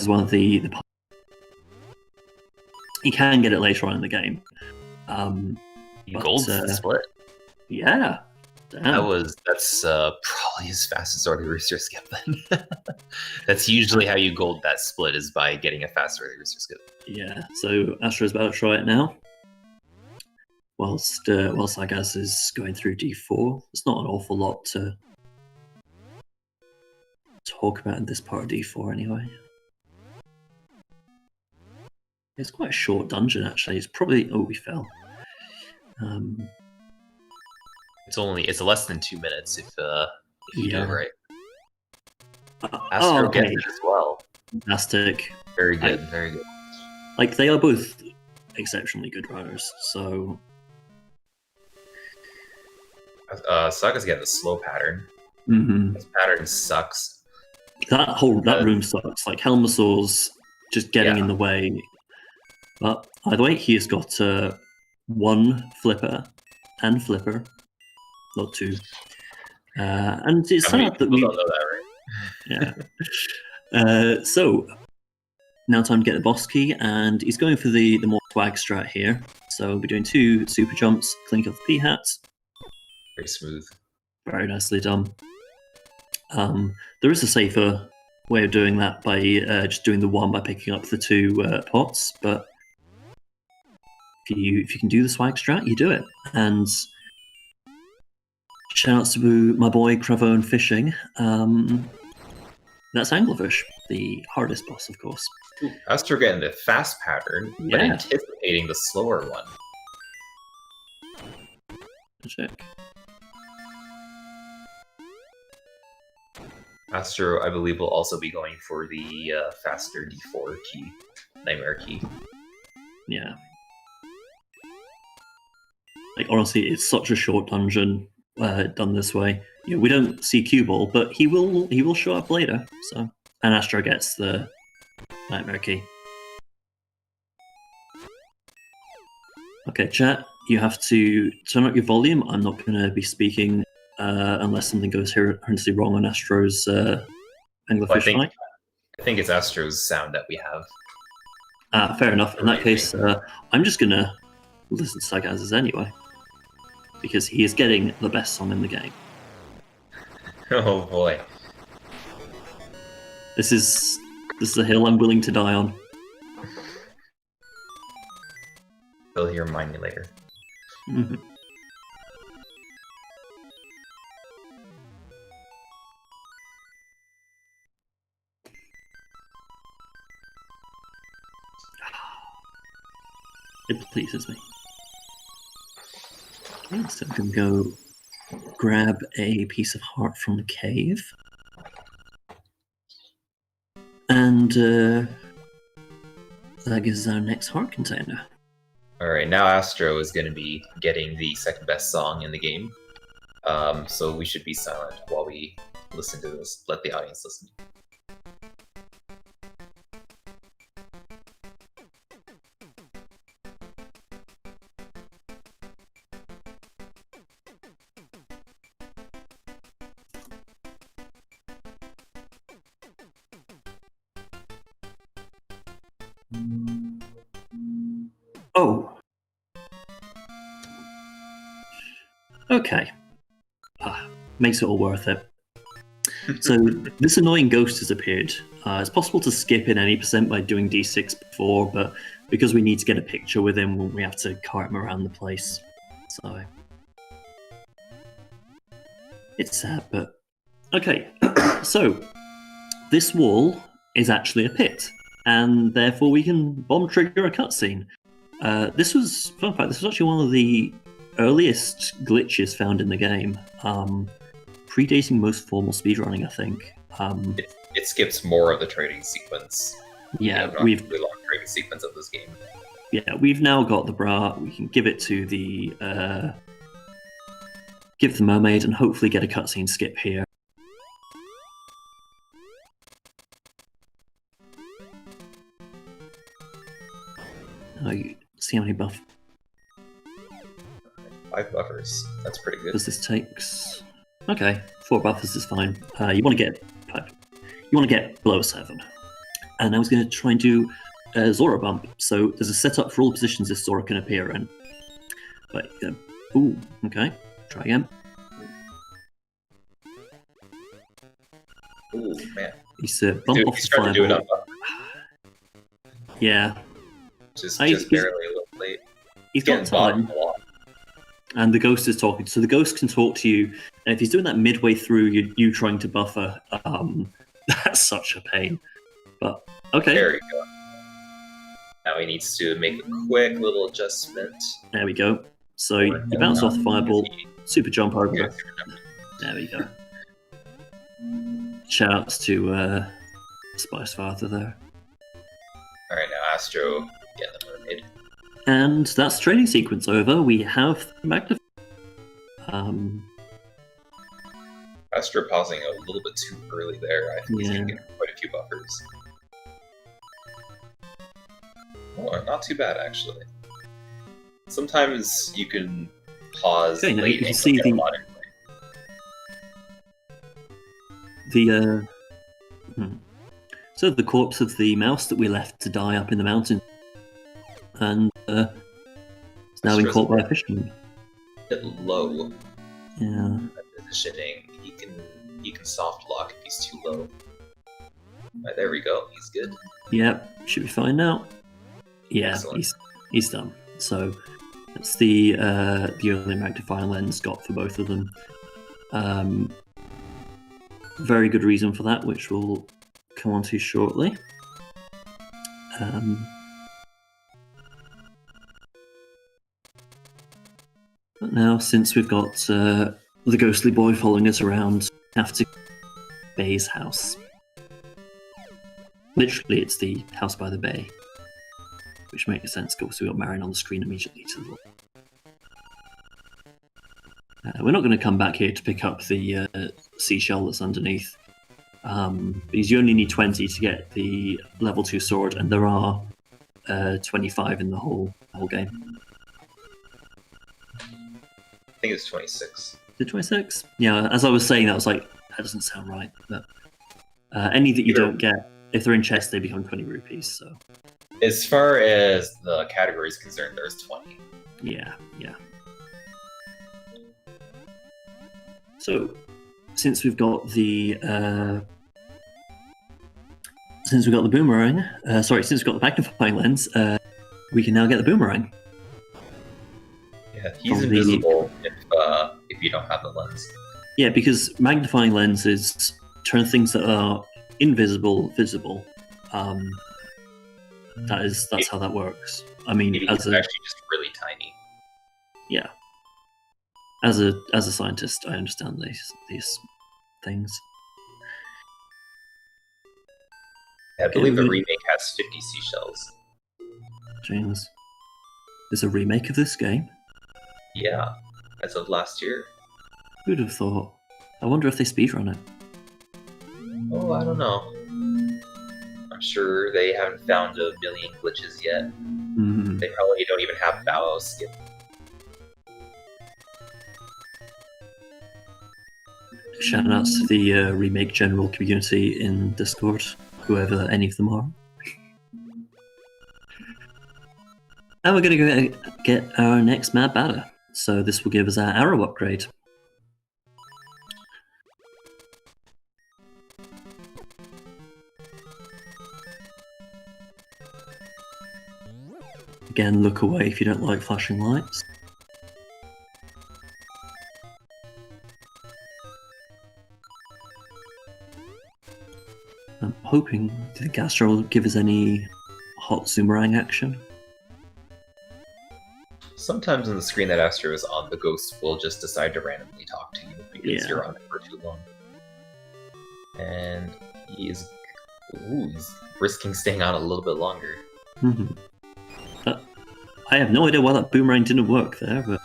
Speaker 2: is one of the he can get it later on in the game.
Speaker 3: Gold split.
Speaker 2: Yeah. Damn.
Speaker 3: That's probably his fastest early Rooster skip then. That's usually how you gold that split, is by getting a fast early Rooster skip.
Speaker 2: Yeah. So Astro's about to try it now. Whilst Sagaz is going through D4. There's not an awful lot to talk about in this part of D4 anyway. It's quite a short dungeon actually. It's probably we fell.
Speaker 3: It's less than 2 minutes if you do it right.
Speaker 2: Astro
Speaker 3: gets it as well.
Speaker 2: Fantastic.
Speaker 3: Very good, very good.
Speaker 2: Like, they are both exceptionally good runners, so...
Speaker 3: Saga's getting the slow pattern.
Speaker 2: Mm-hmm.
Speaker 3: This pattern sucks.
Speaker 2: That room sucks. Like, Helmasaur's just getting in the way. But either way, he has got one flipper and flipper, not two. And it's sad that we
Speaker 3: don't know that, right?
Speaker 2: Yeah. So now time to get the boss key, and he's going for the more swag strat here. So we'll be doing 2 super jumps, clink off the P hats.
Speaker 3: Very smooth.
Speaker 2: Very nicely done. There is a safer way of doing that by just doing the one by picking up the 2 pots, but if you can do the swag strat, you do it. And shout out to my boy Cravone Fishing. That's Anglerfish, the hardest boss, of course.
Speaker 3: Astro getting the fast pattern, but anticipating the slower one.
Speaker 2: Check.
Speaker 3: Astro, I believe, will also be going for the faster D4 key, Nightmare key.
Speaker 2: Yeah. Like, honestly, it's such a short dungeon done this way. You know, we don't see Cue Ball, but he will show up later. So, and Astro gets the Nightmare key. Okay, chat. You have to turn up your volume. I'm not going to be speaking unless something goes horrendously wrong on Astro's Anglerfish mic.
Speaker 3: I think it's Astro's sound that we have.
Speaker 2: Fair enough. In that case, I'm just going to listen to Sagaz's anyway, because he is getting the best song in the game.
Speaker 3: Oh boy.
Speaker 2: This is a hill I'm willing to die on.
Speaker 3: They'll hear remind me later.
Speaker 2: Mm-hmm. It pleases me. Okay, so I'm going to go grab a piece of heart from the cave. And that gives us our next heart container.
Speaker 3: Alright, now Astro is going to be getting the second best song in the game. So we should be silent while we listen to this. Let the audience listen.
Speaker 2: Oh. Okay. Makes it all worth it. So this annoying ghost has appeared. It's possible to skip in any percent by doing D6 before, but because we need to get a picture with him, we have to cart him around the place. So it's sad, but okay. So this wall is actually a pit, and therefore we can bomb trigger a cutscene. This was actually one of the earliest glitches found in the game, predating most formal speedrunning, I think.
Speaker 3: It skips more of the trading sequence.
Speaker 2: Yeah,
Speaker 3: we've really long trading sequence of this game.
Speaker 2: Yeah, we've now got the bra. We can give it to the give the mermaid, and hopefully get a cutscene skip here. See how many buff.
Speaker 3: 5 buffers. That's pretty good.
Speaker 2: Because this takes. Okay, 4 buffers is fine. You want to get below 7. And I was going to try and do a Zora bump. So there's a setup for all positions this Zora can appear in. But ooh, okay. Try again.
Speaker 3: Ooh, man.
Speaker 2: He's bump off
Speaker 3: he's
Speaker 2: the
Speaker 3: trying to do it
Speaker 2: fireball.
Speaker 3: up.
Speaker 2: Yeah.
Speaker 3: Just
Speaker 2: He's
Speaker 3: barely a little late.
Speaker 2: He's got time.
Speaker 3: A lot.
Speaker 2: And the ghost is talking. So the ghost can talk to you. And if he's doing that midway through you trying to buffer, that's such a pain. But okay.
Speaker 3: There we go. Now he needs to make a quick little adjustment.
Speaker 2: There we go. So you bounce off the fireball, super jump over.
Speaker 3: Yeah.
Speaker 2: There we go. Shoutouts to Spice Father there.
Speaker 3: Alright, now Astro, get the mermaid.
Speaker 2: And that's training sequence over. We have Magnifier.
Speaker 3: Astro pausing a little bit too early there. I think he's going to get quite a few buffers. Oh, not too bad, actually. Sometimes you can pause
Speaker 2: Okay, now
Speaker 3: late
Speaker 2: you can
Speaker 3: and
Speaker 2: see
Speaker 3: get a lot anyway.
Speaker 2: So the corpse of the mouse that we left to die up in the mountain, and it's now been caught by a fisherman.
Speaker 3: A bit low.
Speaker 2: Yeah.
Speaker 3: Positioning. He can soft lock if he's too low. Right, there we go. He's good.
Speaker 2: Yep, should be fine now. Yeah,
Speaker 3: Excellent.
Speaker 2: he's done. So that's the early magnifying lens got for both of them. Very good reason for that, which we'll come on to shortly. But now, since we've got the ghostly boy following us around, we have to Bay's house. Literally, it's the house by the bay, which makes sense because we got Marion on the screen immediately to the left. We're not going to come back here to pick up the seashell that's underneath, because you only need 20 to get the level 2 sword, and there are 25 in the whole game.
Speaker 3: I think it's 26.
Speaker 2: Is it 26? Yeah, as I was saying, that was like, that doesn't sound right. But any that you don't get, if they're in chests, they become 20 rupees. So,
Speaker 3: as far as the category is concerned, there's 20.
Speaker 2: Yeah. So, since we've got the boomerang, since we've got the magnifying lens, we can now get the boomerang.
Speaker 3: Yeah, he's invisible if you don't have the lens.
Speaker 2: Yeah, because magnifying lenses turn things that are invisible visible. That's how that works. I mean,
Speaker 3: Maybe
Speaker 2: as
Speaker 3: it's actually just really tiny.
Speaker 2: Yeah. As a scientist, I understand these things.
Speaker 3: I believe the remake has 50 seashells.
Speaker 2: James, there's a remake of this game?
Speaker 3: Yeah, as of last year.
Speaker 2: Who'd have thought? I wonder if they speedrun it.
Speaker 3: Oh, I don't know. I'm sure they haven't found a million glitches yet.
Speaker 2: Mm.
Speaker 3: They probably don't even have bow skip.
Speaker 2: Shout outs to the remake general community in Discord, whoever any of them are. And we're going to get our next mad batter. So this will give us our arrow upgrade. Again, look away if you don't like flashing lights. I'm hoping the Gastro will give us any hot Zoomerang action.
Speaker 3: Sometimes on the screen that Astro is on, the ghost will just decide to randomly talk to you because you're on it for too long. And he's risking staying on a little bit longer.
Speaker 2: Mm-hmm. I have no idea why that boomerang didn't work there, but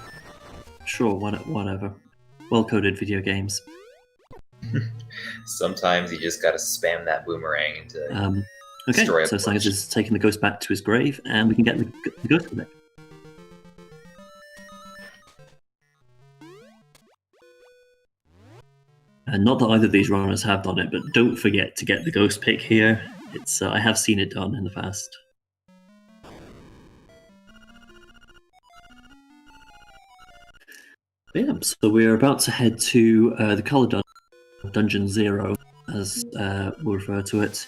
Speaker 2: sure, whatever. Well-coded video games.
Speaker 3: Sometimes you just gotta spam that boomerang to
Speaker 2: okay,
Speaker 3: destroy a
Speaker 2: so
Speaker 3: bunch.
Speaker 2: Sagaz is taking the ghost back to his grave, and we can get the ghost back. And not that either of these runners have done it, but don't forget to get the ghost pick here. It's I have seen it done in the past. But yeah, so we're about to head to the Color Dungeon 0, as we'll refer to it,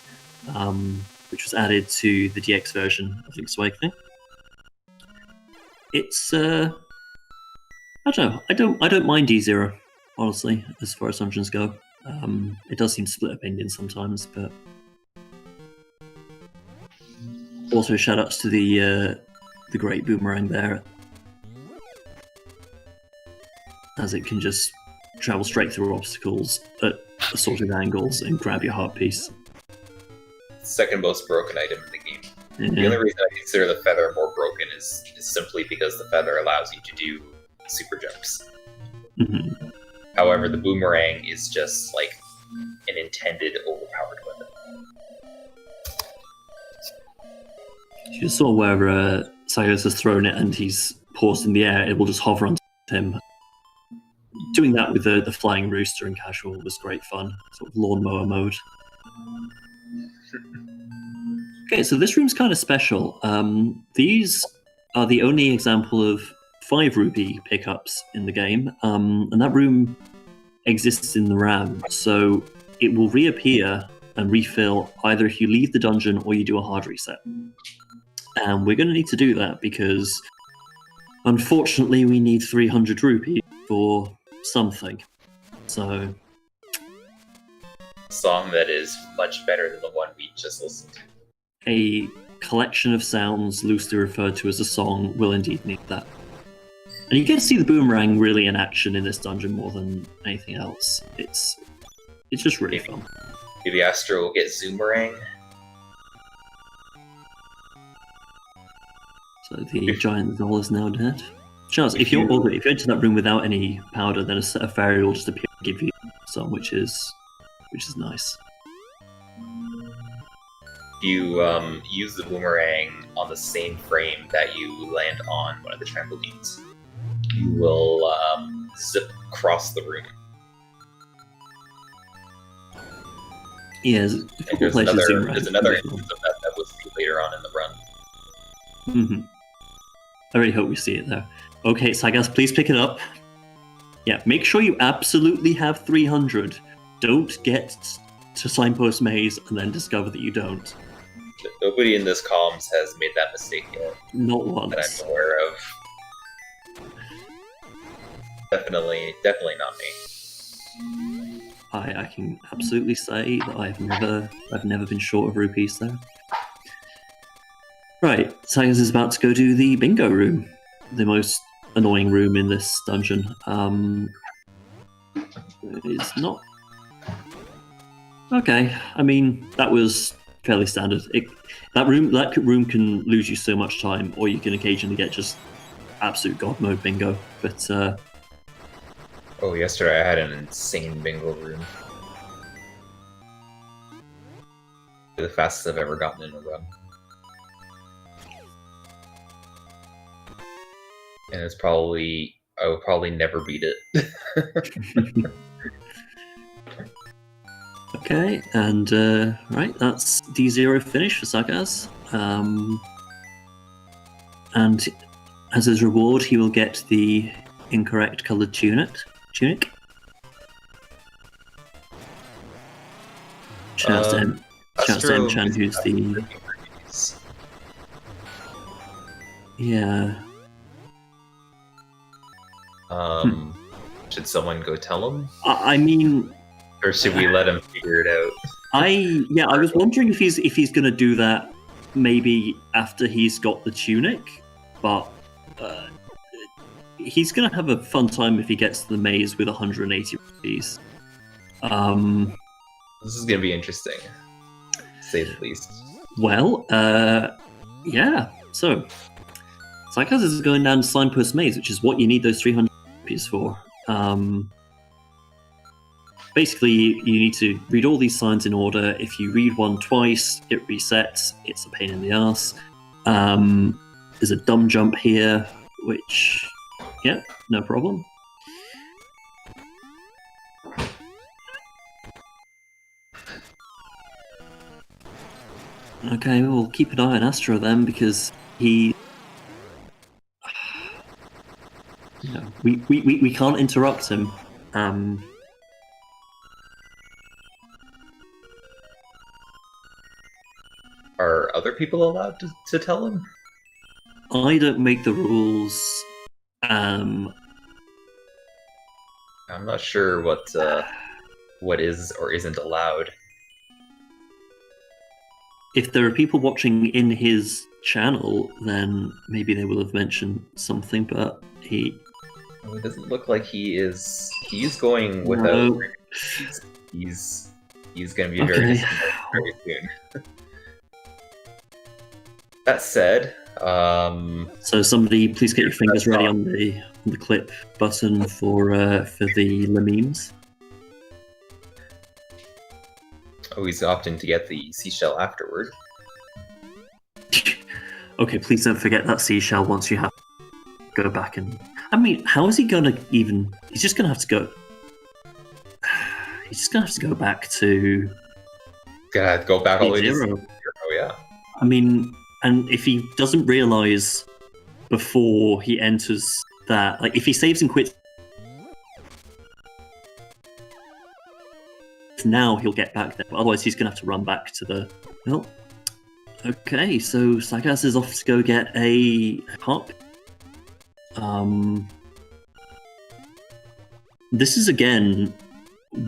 Speaker 2: which was added to the DX version of Link's Awakening. It's I don't know. I don't mind D0, honestly, as far as dungeons go. It does seem to split opinions sometimes, but also shoutouts to the great boomerang there, as it can just travel straight through obstacles at assorted angles and grab your heart piece.
Speaker 3: Second most broken item in the game.
Speaker 2: Yeah.
Speaker 3: The only reason I consider the feather more broken is simply because the feather allows you to do super jumps.
Speaker 2: Mm-hmm.
Speaker 3: However, the boomerang is just like an intended overpowered weapon.
Speaker 2: You just saw where Sagaz has thrown it and he's paused in the air, it will just hover on him. Doing that with the flying rooster in casual was great fun, sort of lawnmower mode. Okay, so this room's kind of special. These are the only example of 5 rupee pickups in the game, and that room exists in the RAM, so it will reappear and refill either if you leave the dungeon or you do a hard reset. And we're going to need to do that because, unfortunately, we need 300 rupees for something. So,
Speaker 3: Song that is much better than the one we just listened to.
Speaker 2: a collection of sounds loosely referred to as a song will indeed need that. And you get to see the boomerang really in action in this dungeon more than anything else. It's just really fun.
Speaker 3: Maybe Astro will get Zoomerang.
Speaker 2: So the giant doll is now dead. Charles, if you enter that room without any powder, then a fairy will just appear and give you some, which is nice.
Speaker 3: You use the boomerang on the same frame that you land on one of the trampolines. You will zip across the room.
Speaker 2: Yeah,
Speaker 3: There's another instance of that we'll see later on in the run.
Speaker 2: Mm-hmm. I really hope we see it there. Okay, Sagaz, please pick it up. Yeah, make sure you absolutely have 300. Don't get to Signpost Maze and then discover that you don't.
Speaker 3: Nobody in this comms has made that mistake yet.
Speaker 2: Not once.
Speaker 3: That I'm aware of. Definitely not me.
Speaker 2: I can absolutely say that I've never been short of rupees there. Right, Sagaz is about to go to the bingo room, the most annoying room in this dungeon. It's not okay. I mean, that was fairly standard. That room can lose you so much time, or you can occasionally get just absolute god mode bingo. But
Speaker 3: oh, yesterday I had an insane bingo room. The fastest I've ever gotten in a run. And I will probably never beat it.
Speaker 2: okay, and right, that's D0 finish for Sagaz. And as his reward, he will get the incorrect coloured tunic. Shouts to M-Chan, who's the... Yeah.
Speaker 3: Should someone go tell him?
Speaker 2: I mean...
Speaker 3: Or should we let him figure it out?
Speaker 2: I was wondering if he's going to do that maybe after he's got the tunic, but he's going to have a fun time if he gets to the maze with 180 rupees.
Speaker 3: This is going to be interesting, to say the least.
Speaker 2: Well, yeah. So, Sagaz is going down to Signpost Maze, which is what you need those 300 rupees for. Basically, you need to read all these signs in order. If you read one twice, it resets. It's a pain in the ass. There's a dumb jump here, which, yeah, no problem. Okay, we'll keep an eye on Astro then, because he... You know, we can't interrupt him.
Speaker 3: Are other people allowed to tell him?
Speaker 2: I don't make the rules. I'm
Speaker 3: not sure what is or isn't allowed.
Speaker 2: If there are people watching in his channel, then maybe they will have mentioned something, but he...
Speaker 3: Well, it doesn't look like he is... He's going without... No. He's going to be very soon. That said...
Speaker 2: So somebody please get your fingers ready on the clip button for the memes.
Speaker 3: Oh, he's opting to get the seashell afterward.
Speaker 2: Okay, please don't forget that seashell once you have to go back and... I mean, how is he gonna even... He's just gonna have to go... He's just gonna have to go back to...
Speaker 3: Gonna go back all the way to
Speaker 2: zero.
Speaker 3: Oh, yeah.
Speaker 2: I mean, and if he doesn't realise before he enters that... Like, if he saves and quits now, he'll get back there, but otherwise he's going to have to run back to the... Well, okay, so Sagaz is off to go get a hop. This is, again,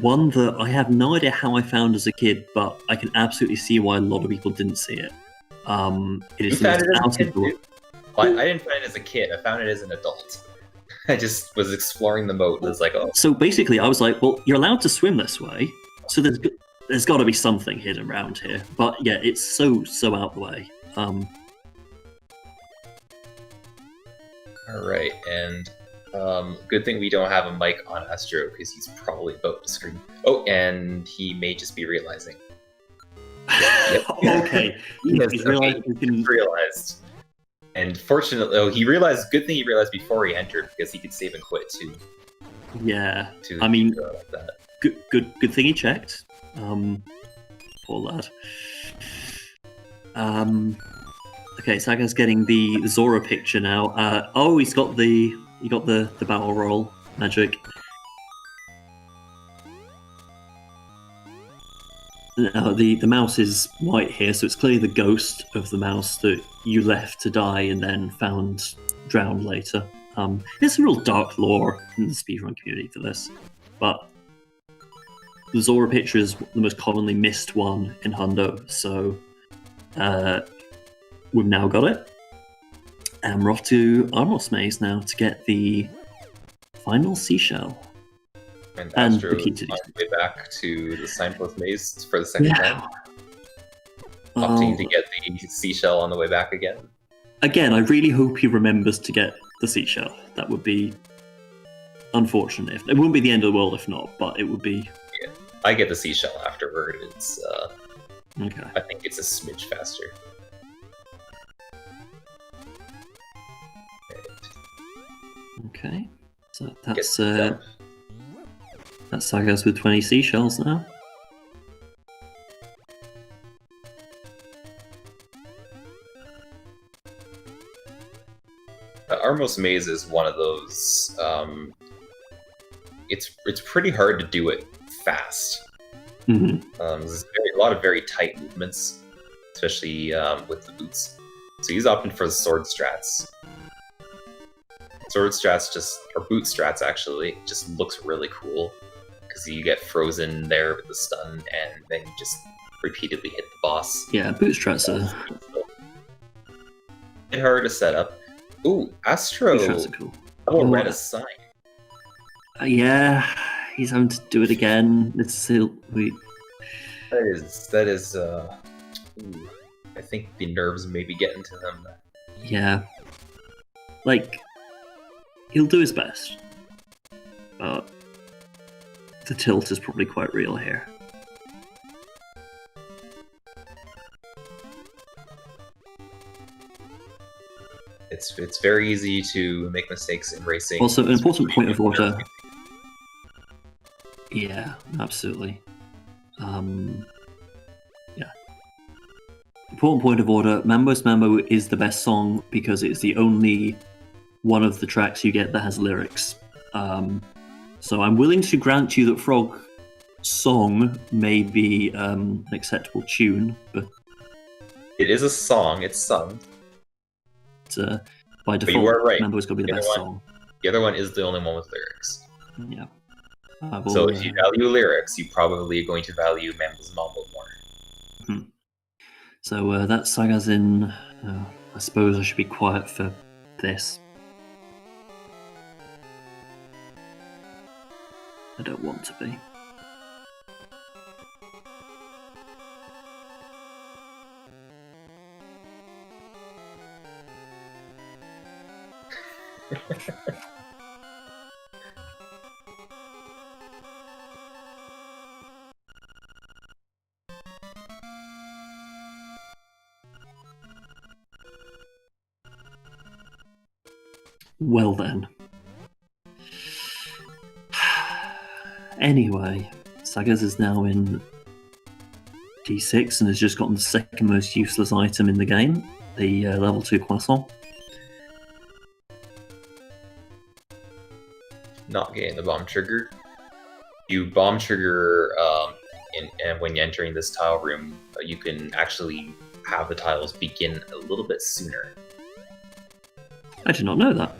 Speaker 2: one that I have no idea how I found as a kid, but I can absolutely see why a lot of people didn't see it. It is
Speaker 3: I didn't find it as a kid, I found it as an adult. I just was exploring the moat and was like, oh.
Speaker 2: So basically, I was like, well, you're allowed to swim this way, so there's got to be something hidden around here. But yeah, it's so out the way.
Speaker 3: Alright, and good thing we don't have a mic on Astro, because he's probably about to scream. Oh, and he may just be realizing.
Speaker 2: Okay. He's
Speaker 3: realized. And fortunately, he realized. Good thing he realized before he entered, because he could save and quit too.
Speaker 2: Yeah, I mean, good thing he checked. Poor lad. Okay, Saga's getting the Zora picture now. Oh, he got the battle roll magic. Now the mouse is white here, so it's clearly the ghost of the mouse that you left to die and then found drowned later. There's some real dark lore in the speedrun community for this, but the Zora picture is the most commonly missed one in Hundo, so we've now got it. And we're off to Armos Maze now to get the final seashell.
Speaker 3: And
Speaker 2: And
Speaker 3: Astro
Speaker 2: the key
Speaker 3: is
Speaker 2: to
Speaker 3: on the way back to the Signpost Maze for the second time, opting to get the seashell on the way back again.
Speaker 2: Again, I really hope he remembers to get the seashell. That would be unfortunate. It wouldn't be the end of the world if not, but it would be.
Speaker 3: Yeah. I get the seashell afterward. It's
Speaker 2: Okay.
Speaker 3: I think it's a smidge faster.
Speaker 2: Okay. So
Speaker 3: Get
Speaker 2: that's
Speaker 3: the jump.
Speaker 2: that's Sagaz with 20 seashells now.
Speaker 3: Armos Maze is one of those. It's pretty hard to do it fast.
Speaker 2: Mhm.
Speaker 3: There's a lot of very tight movements, especially with the boots. So he's opting for the sword strats. Sword strats or boot strats actually, just looks really cool because you get frozen there with the stun and then you just repeatedly hit the boss.
Speaker 2: Yeah, bootstraps are
Speaker 3: It's hard to set up. Ooh, Astro!
Speaker 2: bootstraps are cool.
Speaker 3: Oh,
Speaker 2: Oh,
Speaker 3: read a sign.
Speaker 2: Yeah, he's having to do it again. It's still
Speaker 3: That is. Ooh, I think the nerves may be getting to him.
Speaker 2: yeah. Like, he'll do his best, but the tilt is probably quite real here.
Speaker 3: It's very easy to make mistakes in racing.
Speaker 2: Also, an important point of order. Yeah, absolutely. Yeah. Important point of order. Mambo's Mambo is the best song because it's the only one of the tracks you get that has lyrics. So I'm willing to grant you that Frog Song may be an acceptable tune, but
Speaker 3: It is a song. It's sung.
Speaker 2: by
Speaker 3: you
Speaker 2: default,
Speaker 3: are right.
Speaker 2: Mambo's got to be the
Speaker 3: The other
Speaker 2: best
Speaker 3: one-
Speaker 2: song.
Speaker 3: The other one is the only one with lyrics.
Speaker 2: Yeah.
Speaker 3: So if you value lyrics, you probably are going to value Mambo's Mambo more.
Speaker 2: So that's Sagaz in. I suppose I should be quiet for this. I don't want to be. Well then. Anyway, Sagaz is now in D6 and has just gotten the second most useless item in the game, the level 2 croissant.
Speaker 3: Not getting the bomb trigger. You bomb trigger, and when you're entering this tile room, you can actually have the tiles begin a little bit sooner.
Speaker 2: I did not know that.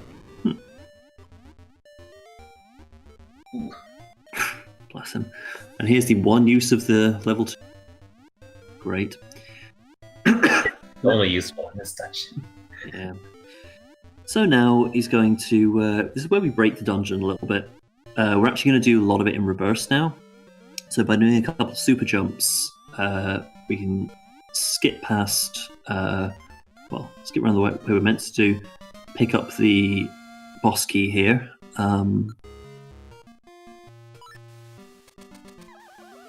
Speaker 3: Ooh.
Speaker 2: Bless him. And here's the one use of the level 2. Great.
Speaker 3: Only useful in this dungeon.
Speaker 2: Yeah. So now he's going to. This is where we break the dungeon a little bit. We're actually going to do a lot of it in reverse now. So by doing a couple of super jumps, we can skip past. Skip around the way we're meant to do. Pick up the boss key here.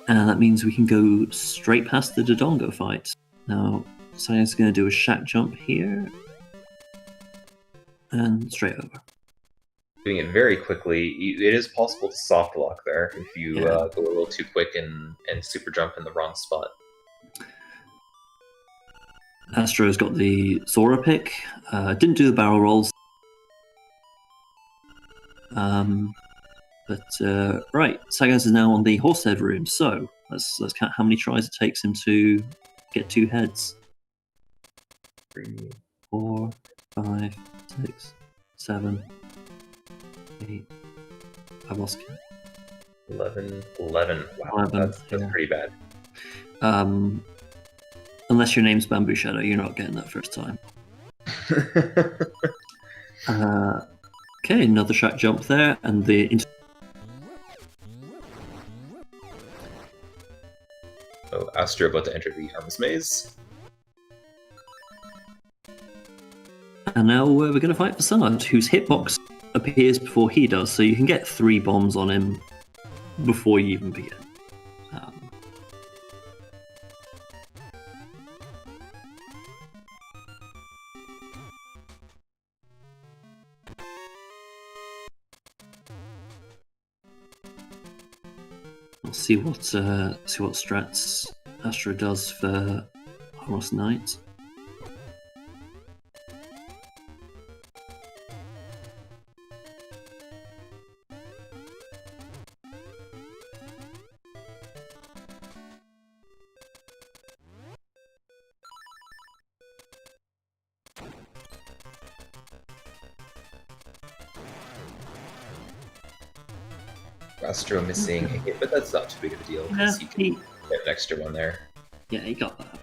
Speaker 2: And that means we can go straight past the Dodongo fight. Now, Saya's going to do a shack jump here. And straight over.
Speaker 3: Doing it very quickly, it is possible to soft lock there if you
Speaker 2: Yeah.
Speaker 3: go a little too quick and super jump in the wrong spot.
Speaker 2: Astro's got the Zora pick. Didn't do the barrel rolls. But right, Sagaz is now on the horse head room. So let's count how many tries it takes him to get 2 heads.
Speaker 3: 3,
Speaker 2: 4, 5, 6, 7, 8. I've lost count.
Speaker 3: 11. Wow,
Speaker 2: 11,
Speaker 3: that's
Speaker 2: yeah.
Speaker 3: pretty bad.
Speaker 2: Unless your name's Bamboo Shadow, you're not getting that first time. Okay, another shark jump there, and
Speaker 3: Oh, Astro about to enter the arms maze.
Speaker 2: And now we're going to fight for Sard, whose hitbox appears before he does, so you can get 3 bombs on him before you even begin. We'll see what strats Astro does for Horus Knight.
Speaker 3: Astro missing a hit, but that's not too big of a deal because
Speaker 2: Yeah,
Speaker 3: he can get an extra one there.
Speaker 2: Yeah, he got that.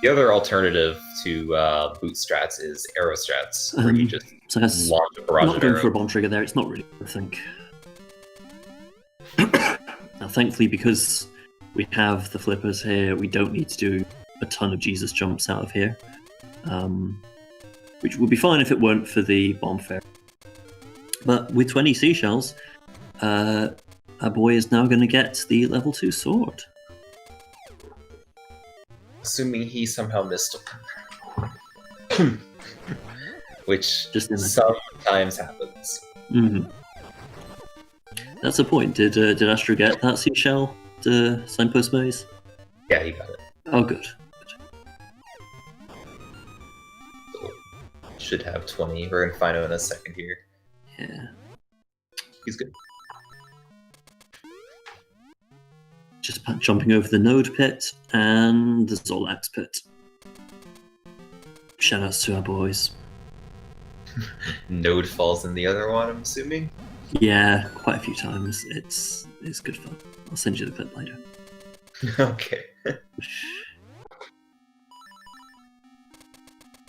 Speaker 3: The other alternative to boot strats is arrow strats, where you just
Speaker 2: So that's
Speaker 3: launch a barrage
Speaker 2: not
Speaker 3: of
Speaker 2: going
Speaker 3: arrows.
Speaker 2: for a bomb trigger there. It's not really, I think. Now, thankfully, because we have the flippers here, we don't need to do a ton of Jesus jumps out of here. Which would be fine if it weren't for the bomb fair. But with 20 seashells, our boy is now going to get the level 2 sword.
Speaker 3: Assuming he somehow missed him. Which
Speaker 2: Just in
Speaker 3: sometimes happens.
Speaker 2: Mm-hmm. That's the point. Did Astro get that seashell to signpost maze?
Speaker 3: Yeah, he got it.
Speaker 2: Oh, good.
Speaker 3: So, should have 20. We're gonna find out in a second here.
Speaker 2: Yeah.
Speaker 3: He's good.
Speaker 2: Just jumping over the node pit and the Zolax pit. Shoutouts to our boys.
Speaker 3: Node falls in the other one, I'm assuming.
Speaker 2: Yeah, quite a few times. It's good fun. I'll send you the clip later.
Speaker 3: Okay.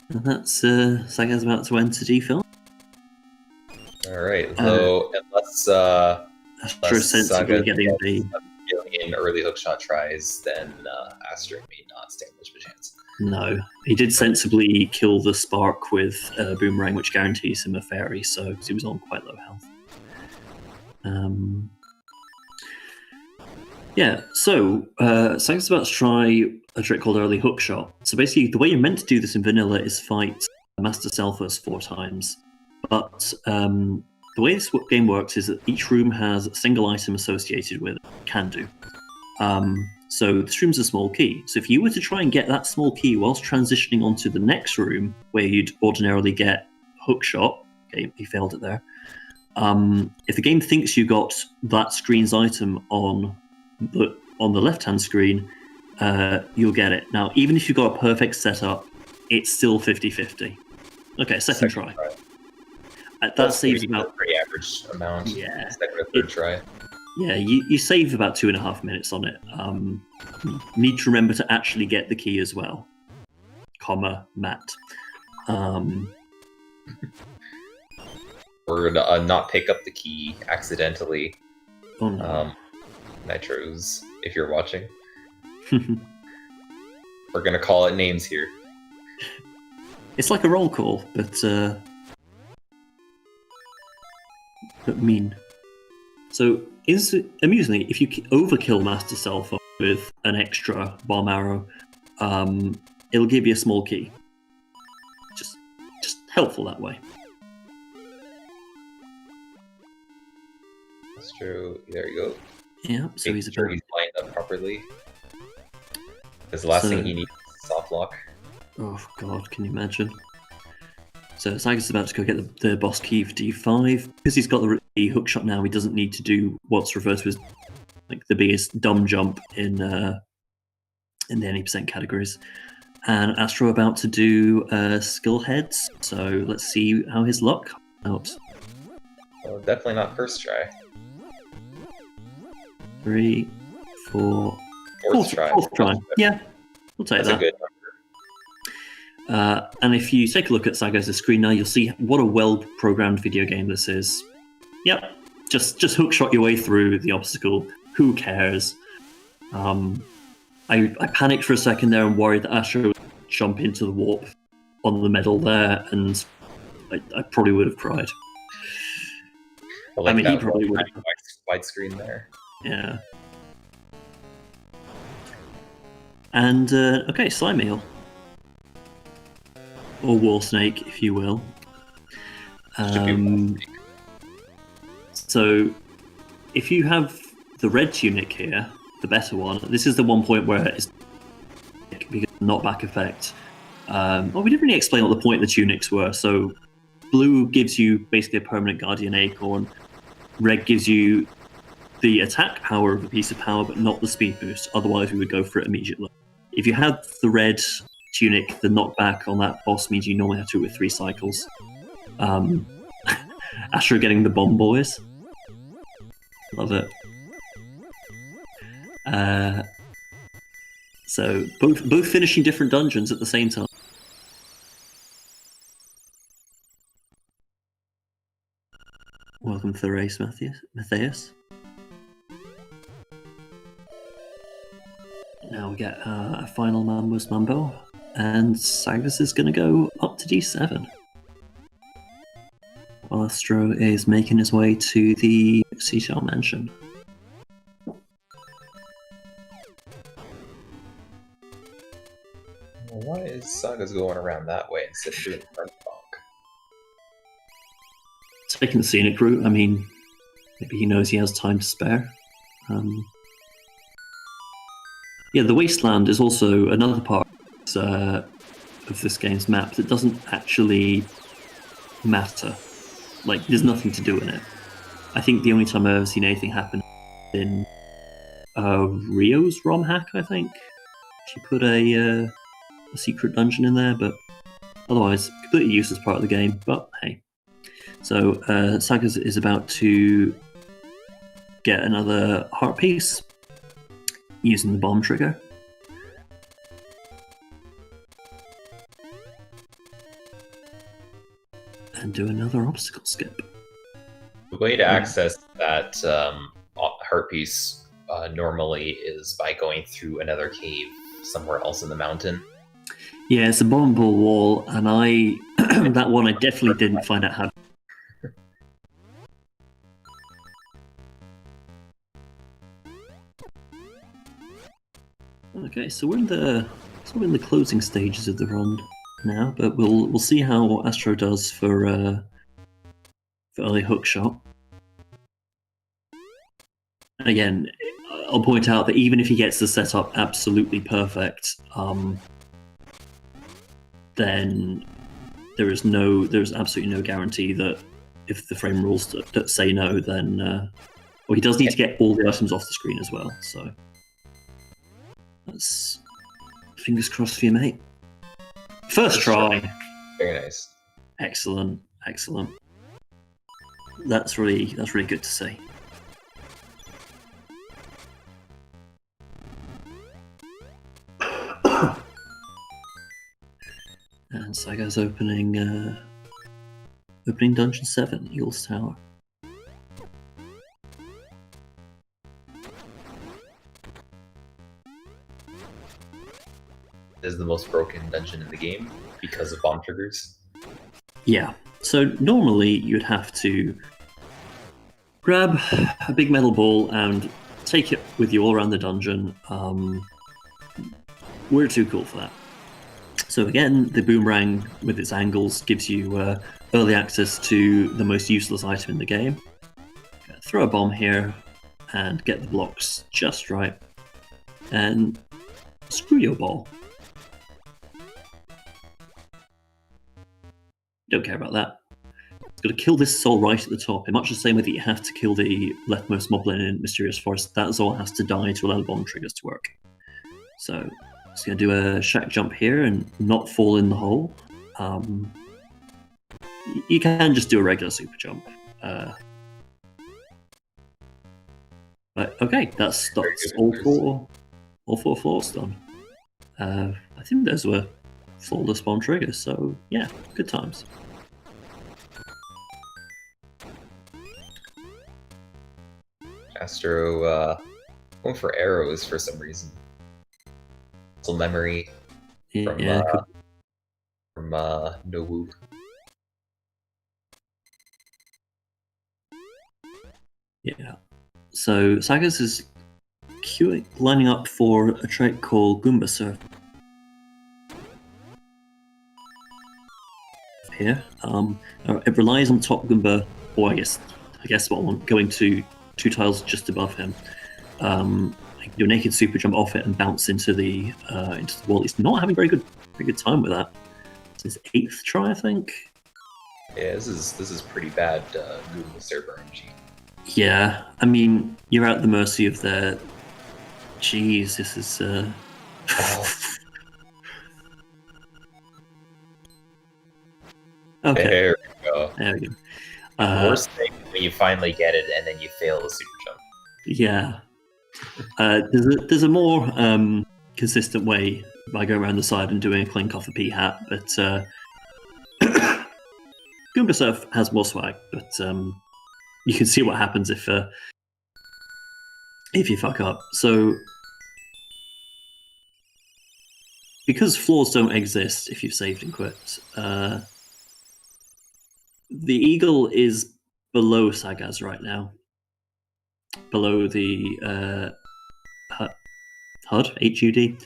Speaker 2: And that's Sagaz about to enter D-Film.
Speaker 3: Alright, though, unless
Speaker 2: Astro sensibly getting the...
Speaker 3: in early hookshot tries, then Astro may not stand much of a chance.
Speaker 2: No, he did sensibly kill the spark with a boomerang, which guarantees him a fairy, so because he was on quite low health. Yeah, so Sagaz is about to try a trick called early hookshot. So basically, the way you're meant to do this in vanilla is fight Master Selphus 4 times, but the way this game works is that each room has a single item associated with it, can do. So this room's a small key. So if you were to try and get that small key whilst transitioning onto the next room, where you'd ordinarily get hookshot, okay, you failed it there. If the game thinks you got that screen's item on the left-hand screen, you'll get it. Now, even if you've got a perfect setup, it's still 50-50. Okay, second try. That saves about
Speaker 3: a pretty average amount.
Speaker 2: Yeah.
Speaker 3: Second or third try.
Speaker 2: Yeah, you save about 2.5 minutes on it. Need to remember to actually get the key as well. Matt.
Speaker 3: Or not pick up the key accidentally.
Speaker 2: Oh no.
Speaker 3: Nitros, if you're watching. We're gonna call it names here.
Speaker 2: It's like a roll call, but mean. So, amusingly, if you overkill Master Selphus with an extra bomb arrow, it'll give you a small key. Just helpful that way.
Speaker 3: That's true. There you go.
Speaker 2: Yeah, so he's
Speaker 3: lined up properly. Because the last
Speaker 2: So-
Speaker 3: thing he needs is a soft lock.
Speaker 2: Oh god, can you imagine? So Sagaz is about to go get the boss key for D5. Because he's got the hookshot now, he doesn't need to do what's referred to as like the biggest dumb jump in the any percent categories. And Astro about to do skill heads, so let's see how his luck out.
Speaker 3: Well, definitely not first try.
Speaker 2: 3, 4,
Speaker 3: Fourth try.
Speaker 2: Fourth try. Yeah, we'll take
Speaker 3: That's
Speaker 2: that.
Speaker 3: a good number.
Speaker 2: And if you take a look at Sagaz's screen now, you'll see what a well-programmed video game this is. Yep, just hookshot your way through the obstacle. Who cares? I panicked for a second there and worried that Astro would jump into the warp on the medal there, and I probably would have cried.
Speaker 3: I like
Speaker 2: mean, he
Speaker 3: that
Speaker 2: probably would.
Speaker 3: widescreen there.
Speaker 2: Yeah. And, okay, Slime Meal. Or Wall Snake, if you will.
Speaker 3: Should be Wall Snake.
Speaker 2: So, if you have the red tunic here, the better one, this is the one point where it's because knockback effect. Well, we didn't really explain what the point of the tunics were. So, blue gives you basically a permanent Guardian Acorn. Red gives you the attack power of a piece of power, but not the speed boost. Otherwise, we would go for it immediately. If you have the red tunic, the knockback on that boss means you normally have to do it with 3 cycles. Astro getting the bomb boys. Love it. So both finishing different dungeons at the same time. Welcome to the race, Matthias. Now we get a final Mambo's Mambo, and Sagaz is going to go up to D7. While Astro is making his way to the Seashell Mansion.
Speaker 3: Well, why is Sagaz going around that way instead of doing the front bonk?
Speaker 2: Taking the scenic route, I mean, maybe he knows he has time to spare. Yeah, the Wasteland is also another part of this game's map that doesn't actually matter. Like, there's nothing to do in it. I think the only time I've ever seen anything happen in Rio's ROM hack, I think. She put a secret dungeon in there, but otherwise, completely useless part of the game, but hey. So, Sagaz is about to get another heart piece using the bomb trigger. And do another obstacle skip.
Speaker 3: The way to access that heart piece normally is by going through another cave somewhere else in the mountain.
Speaker 2: Yeah, it's a bombable wall, and I that one I definitely didn't find out how. Okay, so we're in the closing stages of the run now, but we'll see how Astro does for early hookshot. Again, I'll point out that even if he gets the setup absolutely perfect, then there's absolutely no guarantee that if the frame rules that say no, then well, he does need to get all the items off the screen as well. So that's fingers crossed for you, mate. First try.
Speaker 3: Very nice.
Speaker 2: Excellent. That's really good to see. And Sagaz opening Dungeon 7, Eagle's Tower.
Speaker 3: This is the most broken dungeon in the game because of bomb triggers.
Speaker 2: Yeah, so normally you'd have to grab a big metal ball and take it with you all around the dungeon. We're too cool for that. So again, the boomerang with its angles gives you early access to the most useless item in the game. Throw a bomb here and get the blocks just right. and screw your ball. Don't care about that. It's got to kill this soul right at the top, in much the same way that you have to kill the leftmost moblin in Mysterious Forest. That soul has to die to allow the bomb triggers to work. So, it's going to do a shack jump here and not fall in the hole. You can just do a regular super jump. But okay, that's all four floors done. I think those were flawless bomb triggers, so yeah, good times.
Speaker 3: Astro going for arrows for some reason. Muscle memory from Nobu.
Speaker 2: Yeah. So Sagaz is lining up for a trait called Goomba Surf. Here, it relies on top Goomba, or I guess what one going to 2 tiles just above him. Do a naked super jump off it and bounce into the wall. He's not having very good time with that. It's his 8th try, I think.
Speaker 3: Yeah, this is pretty bad Google server RNG.
Speaker 2: Yeah, I mean, you're at the mercy of their. Jeez, this is. Okay.
Speaker 3: There we go.
Speaker 2: There we go.
Speaker 3: Worst thing when you finally get it and then you fail the super jump.
Speaker 2: Yeah. There's a more consistent way by going around the side and doing a clink off a P hat, but Goomba Surf has more swag, but you can see what happens if you fuck up. So because floors don't exist if you've saved and quit, the eagle is below Sagaz right now. Below the HUD, HUD,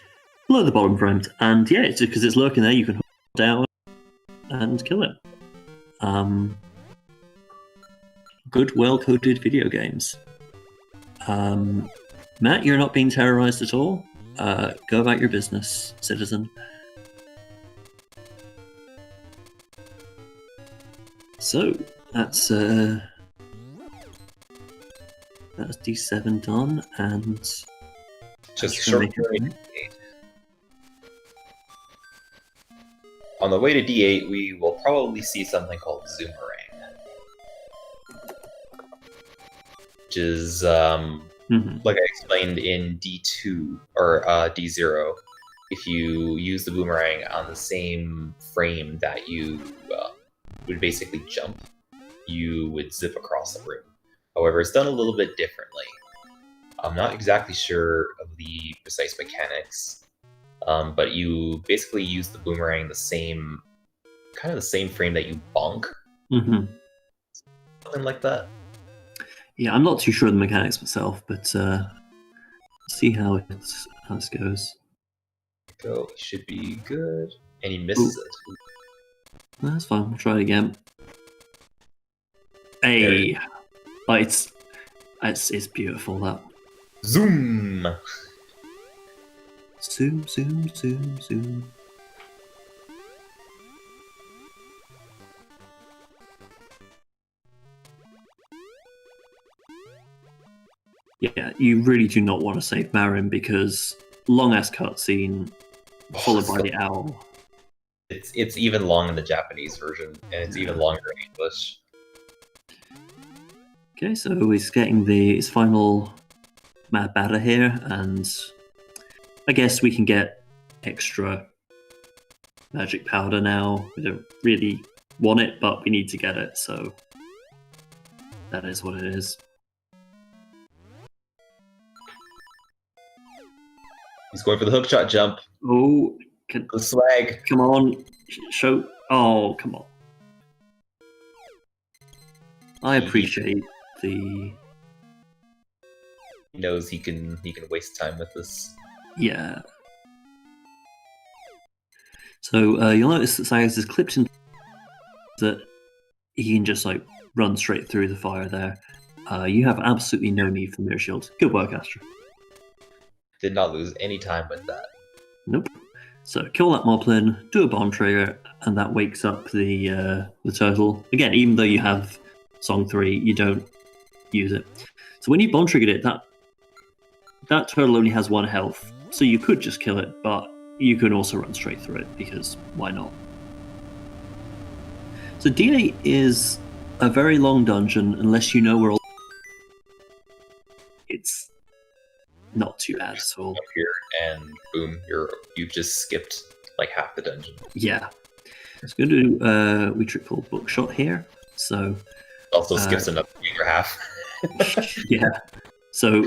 Speaker 2: below the bottom frame. And yeah, it's because it's lurking there, you can hold down and kill it. Good, well-coded video games. Matt, you're not being terrorized at all. Go about your business, citizen. So, that's D7 done, and
Speaker 3: just a short D8. On the way to D8, we will probably see something called Zoomerang, which is like I explained in D2 or D0. If you use the boomerang on the same frame that you would basically jump, you would zip across the room. However, it's done a little bit differently. I'm not exactly sure of the precise mechanics, but you basically use the boomerang the same frame that you bonk.
Speaker 2: Mm-hmm.
Speaker 3: Something like that.
Speaker 2: Yeah, I'm not too sure of the mechanics myself, but see how this goes.
Speaker 3: Go, it should be good. And he misses it.
Speaker 2: That's fine, we'll try it again. Hey! Oh, it's beautiful, that.
Speaker 3: Zoom!
Speaker 2: Zoom, zoom, zoom, zoom. Yeah, you really do not want to save Marin because long-ass cutscene followed by the owl.
Speaker 3: It's even long in the Japanese version, and it's even longer in English.
Speaker 2: Okay, so he's getting his final mad batter here, and I guess we can get extra magic powder now. We don't really want it, but we need to get it, so that is what it is.
Speaker 3: He's going for the hookshot jump.
Speaker 2: Oh,
Speaker 3: the swag.
Speaker 2: Come on, show. Oh, come on. I appreciate the.
Speaker 3: He knows he can waste time with this.
Speaker 2: Yeah. So you'll notice that Sagaz is clipped in that he can just like run straight through the fire there. You have absolutely no need for the mirror shield. Good work, Astra.
Speaker 3: did not lose any time with that.
Speaker 2: Nope. So kill that moblin, do a bomb trigger, and that wakes up the turtle. Again, even though you have Song 3, you don't use it. So when you bomb triggered it, that turtle only has 1 health. So you could just kill it, but you can also run straight through it, because why not? So D8 is a very long dungeon, unless you know where all... It's not too bad at all.
Speaker 3: Up here, and boom, you've just skipped like half the dungeon.
Speaker 2: Yeah. It's going to do we trick called Bookshot here. So
Speaker 3: Also skips another half.
Speaker 2: yeah. So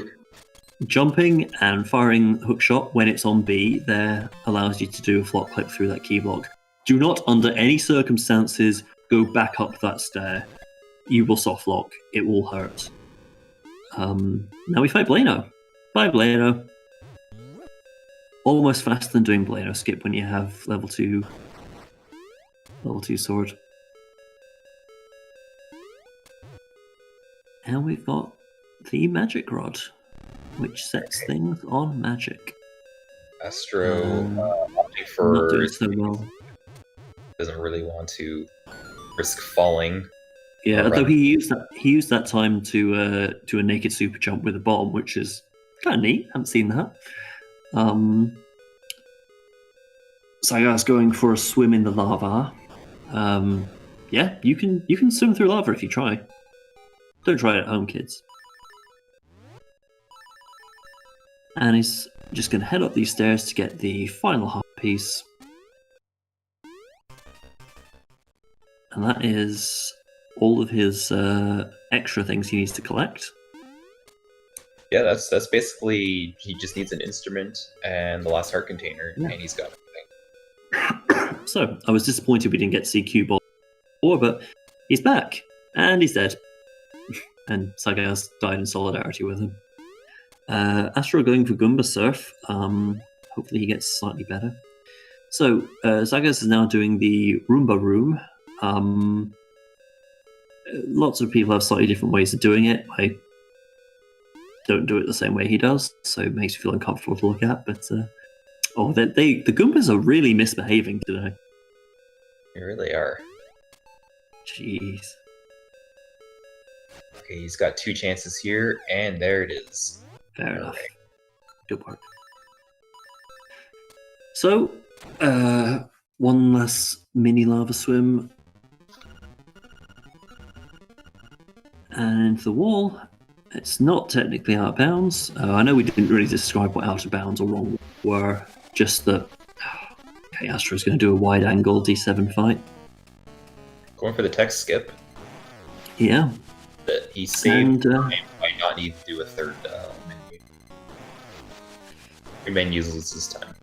Speaker 2: jumping and firing hookshot when it's on B there allows you to do a flop clip through that key block. Do not, under any circumstances, go back up that stair. You will soft lock. It will hurt. Now we fight Blano. Bye, Blano. Almost faster than doing Blano skip when you have level 2 sword. And we've got the magic rod, which sets things on magic.
Speaker 3: Astro opting
Speaker 2: Not
Speaker 3: for
Speaker 2: doing so well.
Speaker 3: doesn't really want to risk falling.
Speaker 2: Yeah,
Speaker 3: Alright.
Speaker 2: although he used that time to a naked super jump with a bomb, which is kind of neat. Haven't seen that. Sagaz going for a swim in the lava. Yeah, you can swim through lava if you try. Don't try it at home, kids. And he's just going to head up these stairs to get the final half piece. And that is all of his extra things he needs to collect.
Speaker 3: Yeah, that's basically, he just needs an instrument and the last heart container,
Speaker 2: Yeah.
Speaker 3: and he's got everything.
Speaker 2: So, I was disappointed we didn't get to see Cue Ball before, but he's back, and he's dead. And Sagaz died in solidarity with him. Astro going for Goomba Surf. Hopefully he gets slightly better. So, Sagaz is now doing the Roomba Room. Lots of people have slightly different ways of doing it. I don't do it the same way he does, so it makes me feel uncomfortable to look at. But the Goombas are really misbehaving today.
Speaker 3: They really are.
Speaker 2: Jeez.
Speaker 3: Okay, he's got 2 chances here, and there it is.
Speaker 2: Fair enough. Good work. So, one last mini lava swim. And into the wall. It's not technically out of bounds. I know we didn't really describe what out of bounds or wrong were. Just that, okay, Astro's going to do a wide angle D7 fight.
Speaker 3: Going for the text skip.
Speaker 2: Yeah.
Speaker 3: That he saved
Speaker 2: And,
Speaker 3: and might not need to do a third menu. 3 menus this time.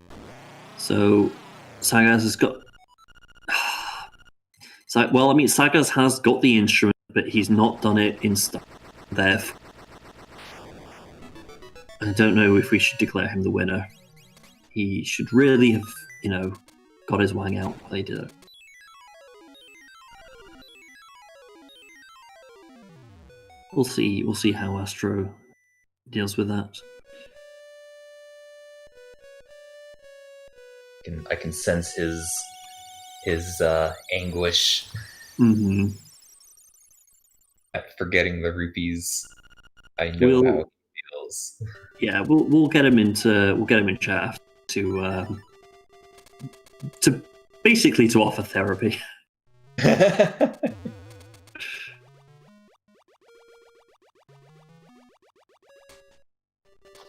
Speaker 2: So, Sagaz has got... Well, I mean, Sagaz has got the instrument, but he's not done it in stuff. Therefore, I don't know if we should declare him the winner. He should really have, got his wang out while he did it. We'll see how Astro deals with that.
Speaker 3: I can sense his anguish
Speaker 2: Mm-hmm.
Speaker 3: at forgetting the rupees. I know how he feels.
Speaker 2: Yeah, we'll get him in chat to basically to offer therapy.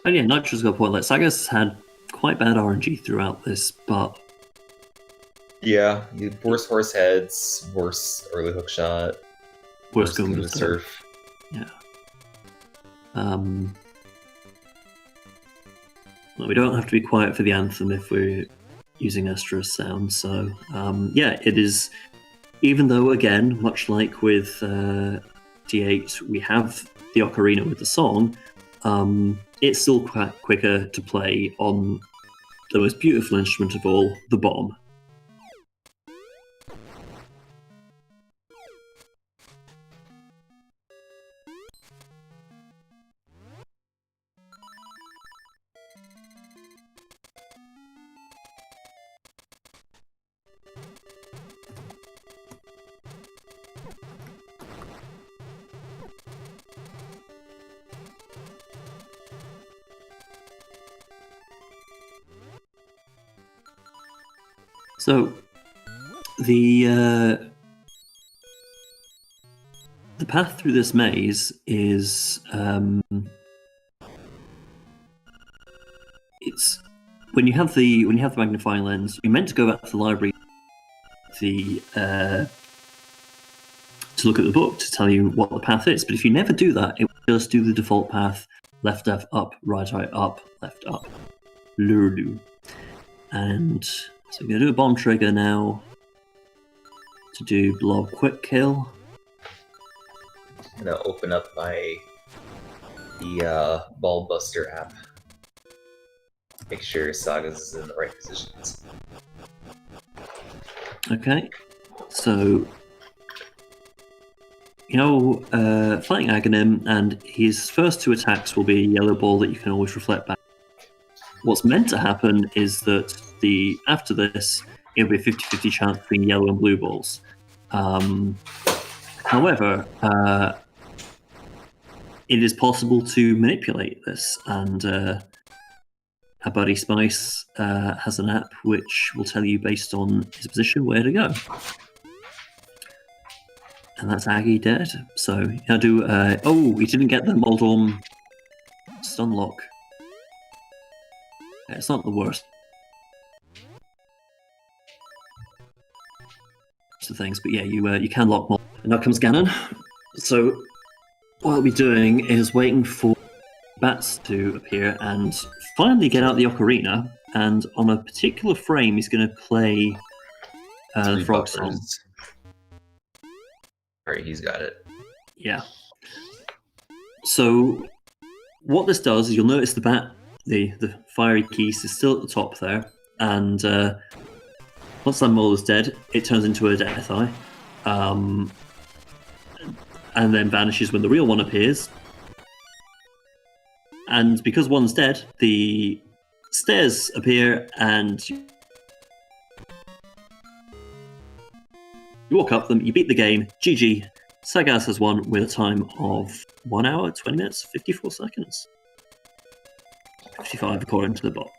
Speaker 2: And yeah, Nitro's got a point. Like, Sagaz has had quite bad RNG throughout this, but
Speaker 3: Yeah, worse horse heads, worse early hook shot,
Speaker 2: worse
Speaker 3: Goomba
Speaker 2: Goomba
Speaker 3: surf.
Speaker 2: Yeah. Well, we don't have to be quiet for the anthem if we're using Astro's sound. So yeah, it is. Even though, again, much like with D8, we have the ocarina with the song. It's still quite quicker to play on the most beautiful instrument of all, the bomb. So the path through this maze is it's when you have the magnifying lens, you're meant to go back to the library to look at the book to tell you what the path is. But if you never do that, it will just do the default path: left, up, right, up, left, up, lulu. And so we're gonna do a bomb trigger now to do blob quick kill.
Speaker 3: I'm gonna open up the Ball Buster app. Make sure Sagaz is in the right positions.
Speaker 2: Okay, so fighting Aghanim, and his first 2 attacks will be a yellow ball that you can always reflect back. What's meant to happen is that after this, it'll be a 50-50 chance between yellow and blue balls. However, it is possible to manipulate this, and our buddy Spice has an app which will tell you based on his position where to go. And that's Aggie dead. So I do. He didn't get the Moldorm stun lock. It's not the worst of things, but yeah, you can lock Moldorm. And now comes Ganon. So what I'll be doing is waiting for bats to appear and finally get out the ocarina. And on a particular frame, he's going to play the frog song.
Speaker 3: Alright, he's got it.
Speaker 2: Yeah. So what this does is you'll notice the fiery keys is still at the top there, and once that mole is dead, it turns into a death eye, and then vanishes when the real one appears. And because one's dead, the stairs appear, and you walk up them, you beat the game, GG. Sagaz has won with a time of 1 hour, 20 minutes, 54 seconds. 55 according to the bot.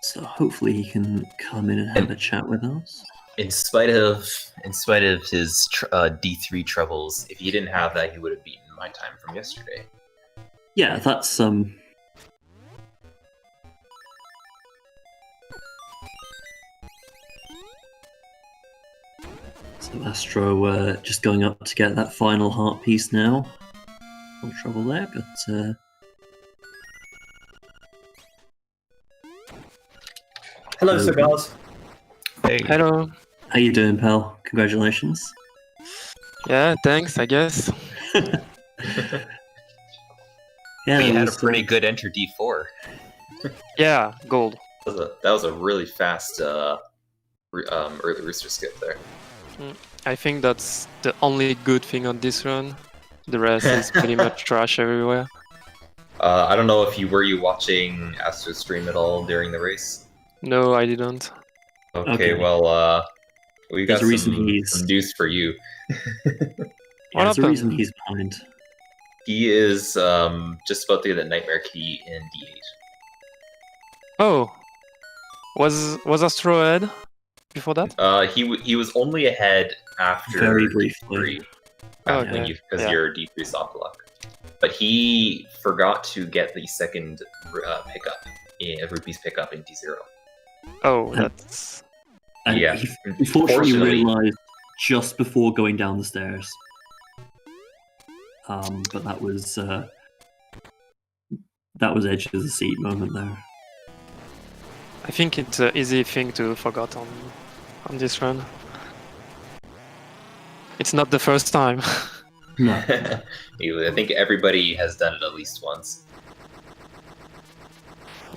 Speaker 2: So hopefully he can come in and have a chat with us.
Speaker 3: In spite of his D3 troubles, if he didn't have that, he would have beaten my time from yesterday.
Speaker 2: Yeah, that's So Astro just going up to get that final heart piece now. No trouble there, but
Speaker 1: Hello, Sagaz.
Speaker 4: Hey. Hello.
Speaker 2: How you doing, pal? Congratulations.
Speaker 4: Yeah, thanks, I guess.
Speaker 2: Yeah,
Speaker 3: you had a pretty good enter D4.
Speaker 4: Yeah, gold.
Speaker 3: That was a really fast early Rooster skip there.
Speaker 4: I think that's the only good thing on this run. The rest is pretty much trash everywhere.
Speaker 3: I don't know if you were watching Astro stream at all during the race?
Speaker 4: No, I didn't.
Speaker 3: Okay. Well, we got some news for you.
Speaker 2: There's a reason he's behind.
Speaker 3: He is just about to get the Nightmare Key in D8.
Speaker 4: Oh, was Astro ahead before that?
Speaker 3: He was only ahead after
Speaker 2: very briefly.
Speaker 3: D3, because you're D3 soft lock. But he forgot to get the second pickup, Rupee's pickup in D0.
Speaker 4: Oh, that's...
Speaker 3: Yeah.
Speaker 2: He unfortunately realised just before going down the stairs. But that was edge of the seat moment there.
Speaker 4: I think it's an easy thing to forget on this run. It's not the first time.
Speaker 2: No.
Speaker 3: I think everybody has done it at least once.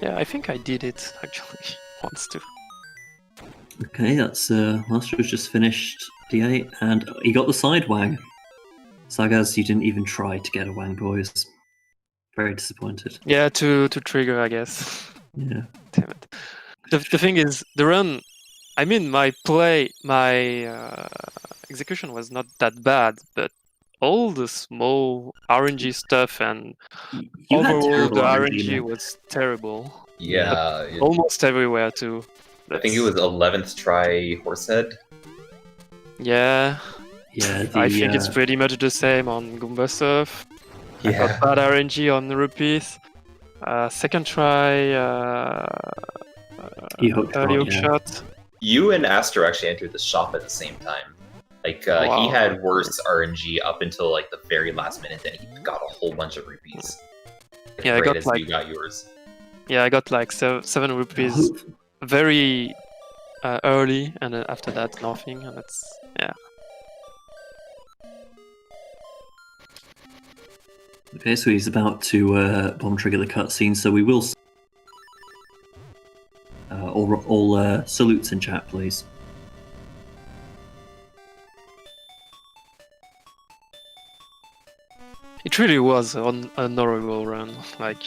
Speaker 4: Yeah, I think I did it actually once too.
Speaker 2: Okay, that's Master's just finished D8 and he got the side wang. Sagaz, you didn't even try to get a wang, boys. Very disappointed.
Speaker 4: Yeah, to trigger, I guess.
Speaker 2: Yeah.
Speaker 4: Damn it. The thing is, the run. I mean, my execution was not that bad, but all the small RNG stuff and overall the RNG was terrible.
Speaker 3: Yeah,
Speaker 4: Almost everywhere too.
Speaker 3: I think it was 11th try Horsehead.
Speaker 4: Yeah,
Speaker 2: Yeah,
Speaker 4: I think it's pretty much the same on Goomba Surf. I got bad RNG on Rupees. Second try,
Speaker 2: You hooked
Speaker 4: early
Speaker 2: right,
Speaker 4: hook
Speaker 2: yeah.
Speaker 4: shot.
Speaker 3: You and Astro actually entered the shop at the same time. Like,
Speaker 4: Wow.
Speaker 3: he had worse RNG up until like the very last minute, then he got a whole bunch of rupees.
Speaker 4: Yeah, I
Speaker 3: right
Speaker 4: got,
Speaker 3: as
Speaker 4: like-
Speaker 3: you got yours.
Speaker 4: Yeah, I got like 7 Rupees very early, and then after that nothing, and it's yeah.
Speaker 2: Okay, so he's about to bomb trigger the cutscene, so we will. All salutes in chat, please.
Speaker 4: It really was an honorable run. Like,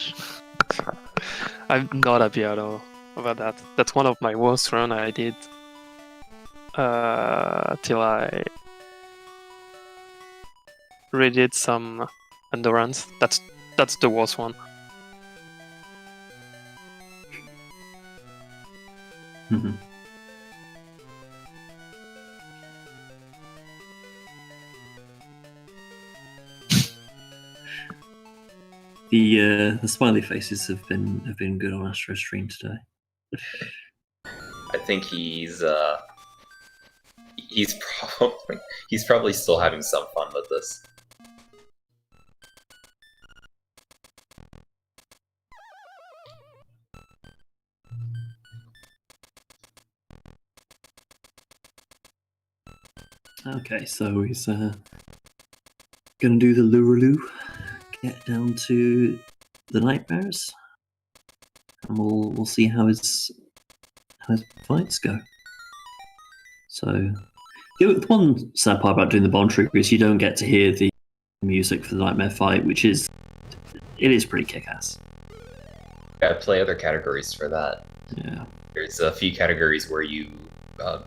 Speaker 4: I'm not happy at all about that. That's one of my worst run I did. Till I redid some endurance. That's the worst one.
Speaker 2: Mhm. The smiley faces have been good on Astro's stream today.
Speaker 3: I think he's probably still having some fun with this.
Speaker 2: Okay, so he's gonna do the Luraloo, get down to the nightmares, and we'll see how his fights go. So the one sad part about doing the bomb trigger is you don't get to hear the music for the nightmare fight, which is pretty kick-ass.
Speaker 3: Gotta play other categories for that.
Speaker 2: Yeah.
Speaker 3: There's a few categories where you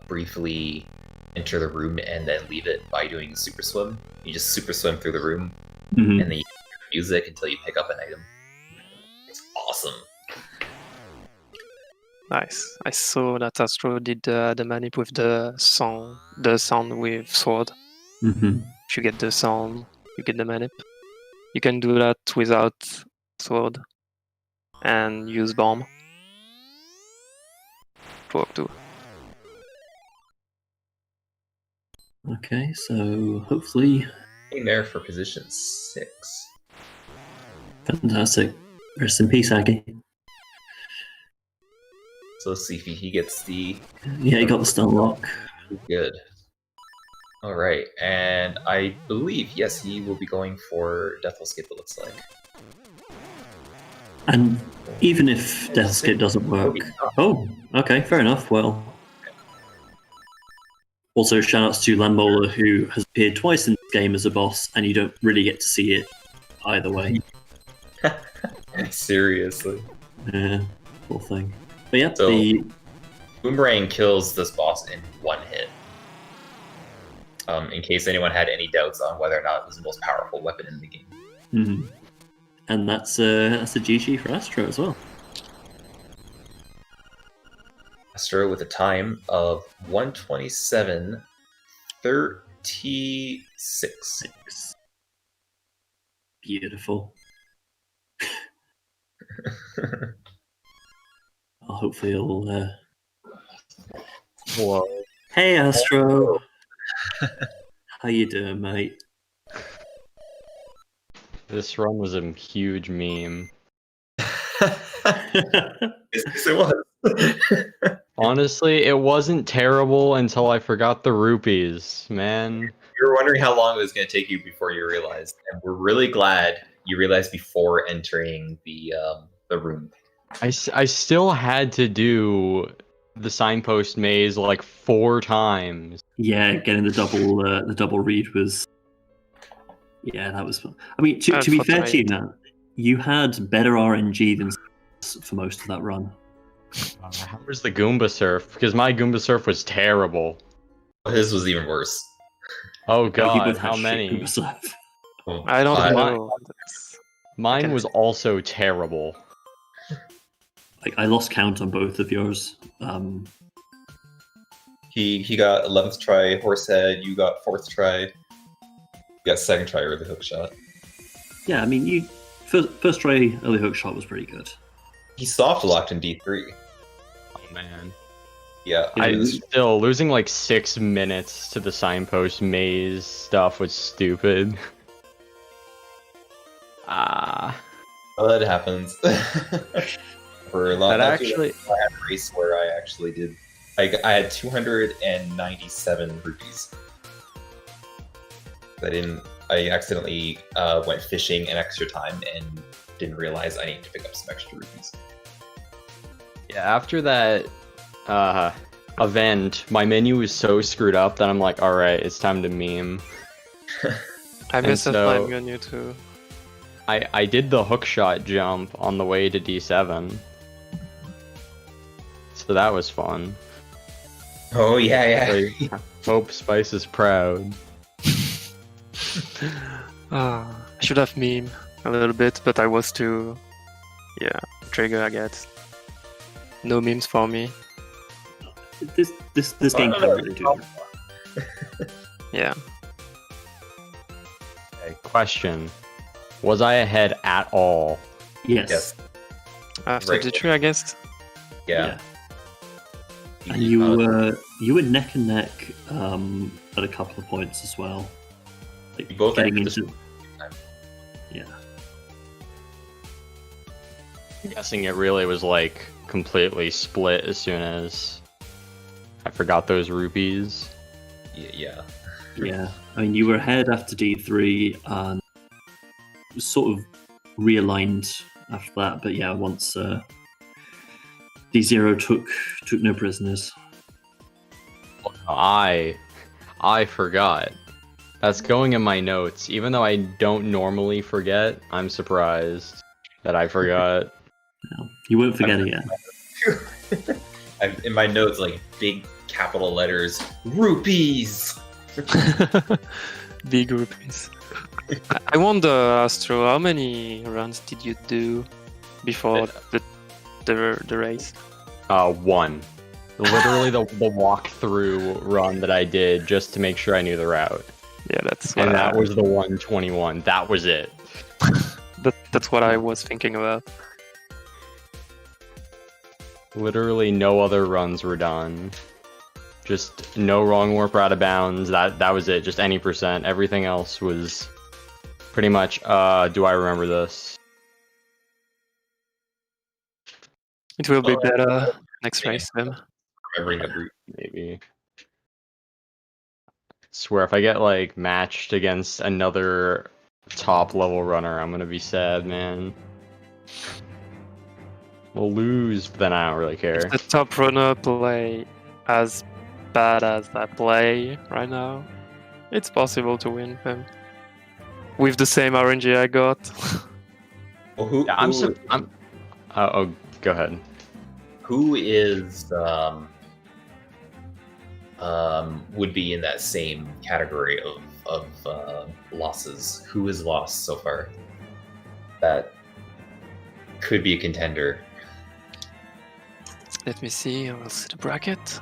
Speaker 3: briefly enter the room and then leave it by doing super swim. You just super swim through the room,
Speaker 2: Mhm.
Speaker 3: and then you hear music until you pick up an item. It's awesome.
Speaker 4: Nice. I saw that Astro did the manip with the sound with sword.
Speaker 2: Mhm.
Speaker 4: If you get the sound, you get the manip. You can do that without sword and use bomb. Work too.
Speaker 2: Okay, so hopefully,
Speaker 3: In there for position 6.
Speaker 2: fantastic. Rest in peace, Aggie.
Speaker 3: So let's see if he gets the
Speaker 2: Yeah, he got the stun lock.
Speaker 3: good. All right, and I believe yes, he will be going for Death Will Skip. It looks like.
Speaker 2: And even if Death Skip doesn't work, oh, okay, fair enough. Well, also shoutouts to Landmola, who has appeared twice in this game as a boss, and you don't really get to see it either way.
Speaker 3: Seriously.
Speaker 2: Yeah, poor thing. But yeah,
Speaker 3: So-
Speaker 2: the
Speaker 3: Boomerang kills this boss in 1 hit. In case anyone had any doubts on whether or not it was the most powerful weapon in the game.
Speaker 2: mhm. And that's a GG for Astro as well.
Speaker 3: Astro with a time of 127.36.
Speaker 2: Beautiful. Well, hopefully it'll.
Speaker 5: Whoa.
Speaker 2: Hey, Astro. How you doing, mate?
Speaker 5: This run was a huge meme.
Speaker 3: Yes, it was.
Speaker 5: Honestly, it wasn't terrible until I forgot the rupees, man.
Speaker 3: You were wondering how long it was going to take you before you realized, and we're really glad you realized before entering the room.
Speaker 5: I still had to do the signpost maze like 4 times.
Speaker 2: Yeah, getting the double read was. Yeah, that was fun. I mean, to be fair to you, man, you had better RNG than for most of that run.
Speaker 5: How was the Goomba Surf? Because my Goomba Surf was terrible.
Speaker 3: His was even worse.
Speaker 5: Oh
Speaker 2: You
Speaker 5: god,
Speaker 2: both had
Speaker 5: how
Speaker 2: shit
Speaker 5: many?
Speaker 2: Goomba Surf.
Speaker 4: I don't
Speaker 3: Five.
Speaker 4: know.
Speaker 5: Mine
Speaker 4: Okay.
Speaker 5: was also terrible.
Speaker 2: I lost count on both of yours.
Speaker 3: He got 11th try Horsehead, you got 4th try, you got 2nd try early hook shot.
Speaker 2: Yeah, I mean, you first try early hook shot was pretty good.
Speaker 3: He soft locked in D3.
Speaker 5: Oh man.
Speaker 3: Yeah,
Speaker 5: I still losing like 6 minutes to the signpost maze stuff was stupid.
Speaker 3: well, that happens. For a lot
Speaker 5: That actually,
Speaker 3: I had a race where I actually did. I had 297 rupees. I accidentally went fishing an extra time and didn't realize I needed to pick up some extra rupees.
Speaker 5: yeah, after that event, my menu was so screwed up that I'm like, all right, it's time to meme.
Speaker 4: I missed a
Speaker 5: so-
Speaker 4: fine menu too.
Speaker 5: I did the hookshot jump on the way to D7. So that was fun.
Speaker 3: Oh yeah.
Speaker 5: Like, hope Spice is proud.
Speaker 4: I should have meme a little bit, but I was too... Yeah, trigger, I guess. No memes for me.
Speaker 2: This game can't really do that.
Speaker 4: Yeah.
Speaker 5: Okay, question. Was I ahead at all?
Speaker 2: Yes.
Speaker 3: Yes.
Speaker 4: After
Speaker 3: Right.
Speaker 4: D3, I guess.
Speaker 3: Yeah.
Speaker 2: And you were neck and neck at a couple of points as well. Like
Speaker 3: You both
Speaker 2: getting
Speaker 3: actually
Speaker 2: into. Yeah.
Speaker 5: I'm guessing it really was like completely split as soon as I forgot those rupees.
Speaker 3: Yeah.
Speaker 2: Yeah. I mean, you were ahead after D3 and sort of realigned after that. But yeah, once D0 took no prisoners.
Speaker 5: I forgot. That's going in my notes. Even though I don't normally forget, I'm surprised that I forgot.
Speaker 2: No, you won't forget again.
Speaker 3: In my notes, like big capital letters, rupees.
Speaker 4: Big rupees. I wonder, Astro, how many runs did you do before the race?
Speaker 5: 1. Literally the walkthrough run that I did just to make sure I knew the route.
Speaker 4: Yeah, that's what
Speaker 5: And that was the 121. That was it.
Speaker 4: that's what I was thinking about.
Speaker 5: Literally no other runs were done. Just no wrong warp or out of bounds. That was it. Just any percent. Everything else was pretty much, do I remember this?
Speaker 4: It will be better next race then.
Speaker 3: Remembering the route.
Speaker 5: Maybe. Swear if I get like matched against another top level runner, I'm gonna be sad, man. We'll lose, but then I don't really care.
Speaker 4: If the top runner play as bad as I play right now, it's possible to win them. With the same RNG I got.
Speaker 3: Well,
Speaker 5: Oh, go ahead.
Speaker 3: who is would be in that same category of losses? Who has lost so far? That could be a contender.
Speaker 4: Let me see, I will see the bracket.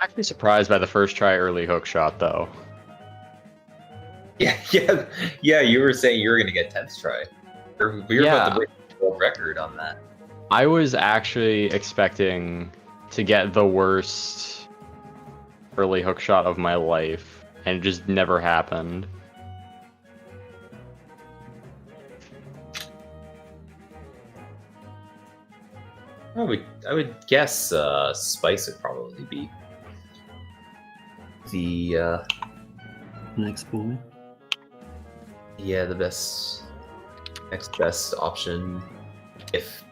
Speaker 5: Actually surprised by the first try early hook shot though.
Speaker 3: Yeah. You were saying you were going to get 10th try. We were about to break the world record on that.
Speaker 5: I was actually expecting to get the worst early hook shot of my life, and it just never happened.
Speaker 3: I would guess Spice would probably be the
Speaker 2: Next boy.
Speaker 3: the next best option if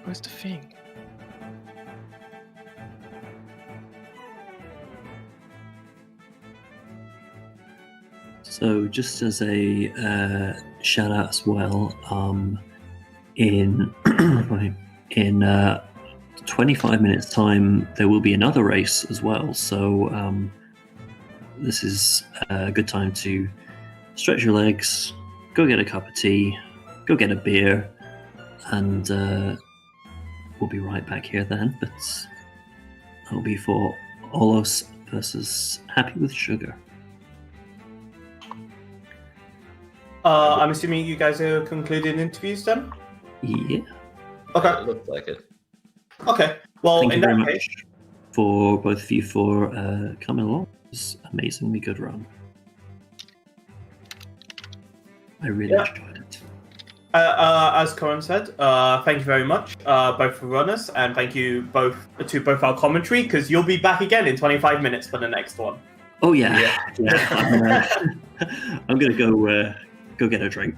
Speaker 4: Where's the thing?
Speaker 2: So just as a shout out as well, in in 25 minutes' time, there will be another race as well. So this is a good time to stretch your legs, go get a cup of tea, go get a beer, and we'll be right back here then. But that'll be for Olos versus Happy with Sugar.
Speaker 1: I'm assuming you guys are concluding interviews then?
Speaker 2: Yeah.
Speaker 1: Okay.
Speaker 3: It looked like it.
Speaker 1: Okay. Well,
Speaker 2: Thank you
Speaker 1: in
Speaker 2: very
Speaker 1: that
Speaker 2: much
Speaker 1: case,
Speaker 2: for both of you for coming along. It was an amazingly good run. I really enjoyed it.
Speaker 1: as Corin said, thank you very much, both for runners, and thank you both to both our commentary, because you'll be back again in 25 minutes for the next one.
Speaker 2: Oh yeah. I'm gonna go get a drink.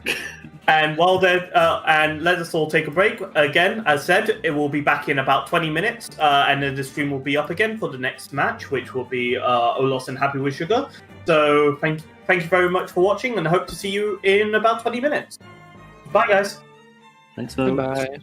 Speaker 1: And while and let us all take a break. Again, as said, it will be back in about 20 minutes, and then the stream will be up again for the next match, which will be Olos and Happy with Sugar. So thank you very much for watching, and I hope to see you in about 20 minutes. Bye, guys.
Speaker 2: Thanks, folks.
Speaker 4: Goodbye.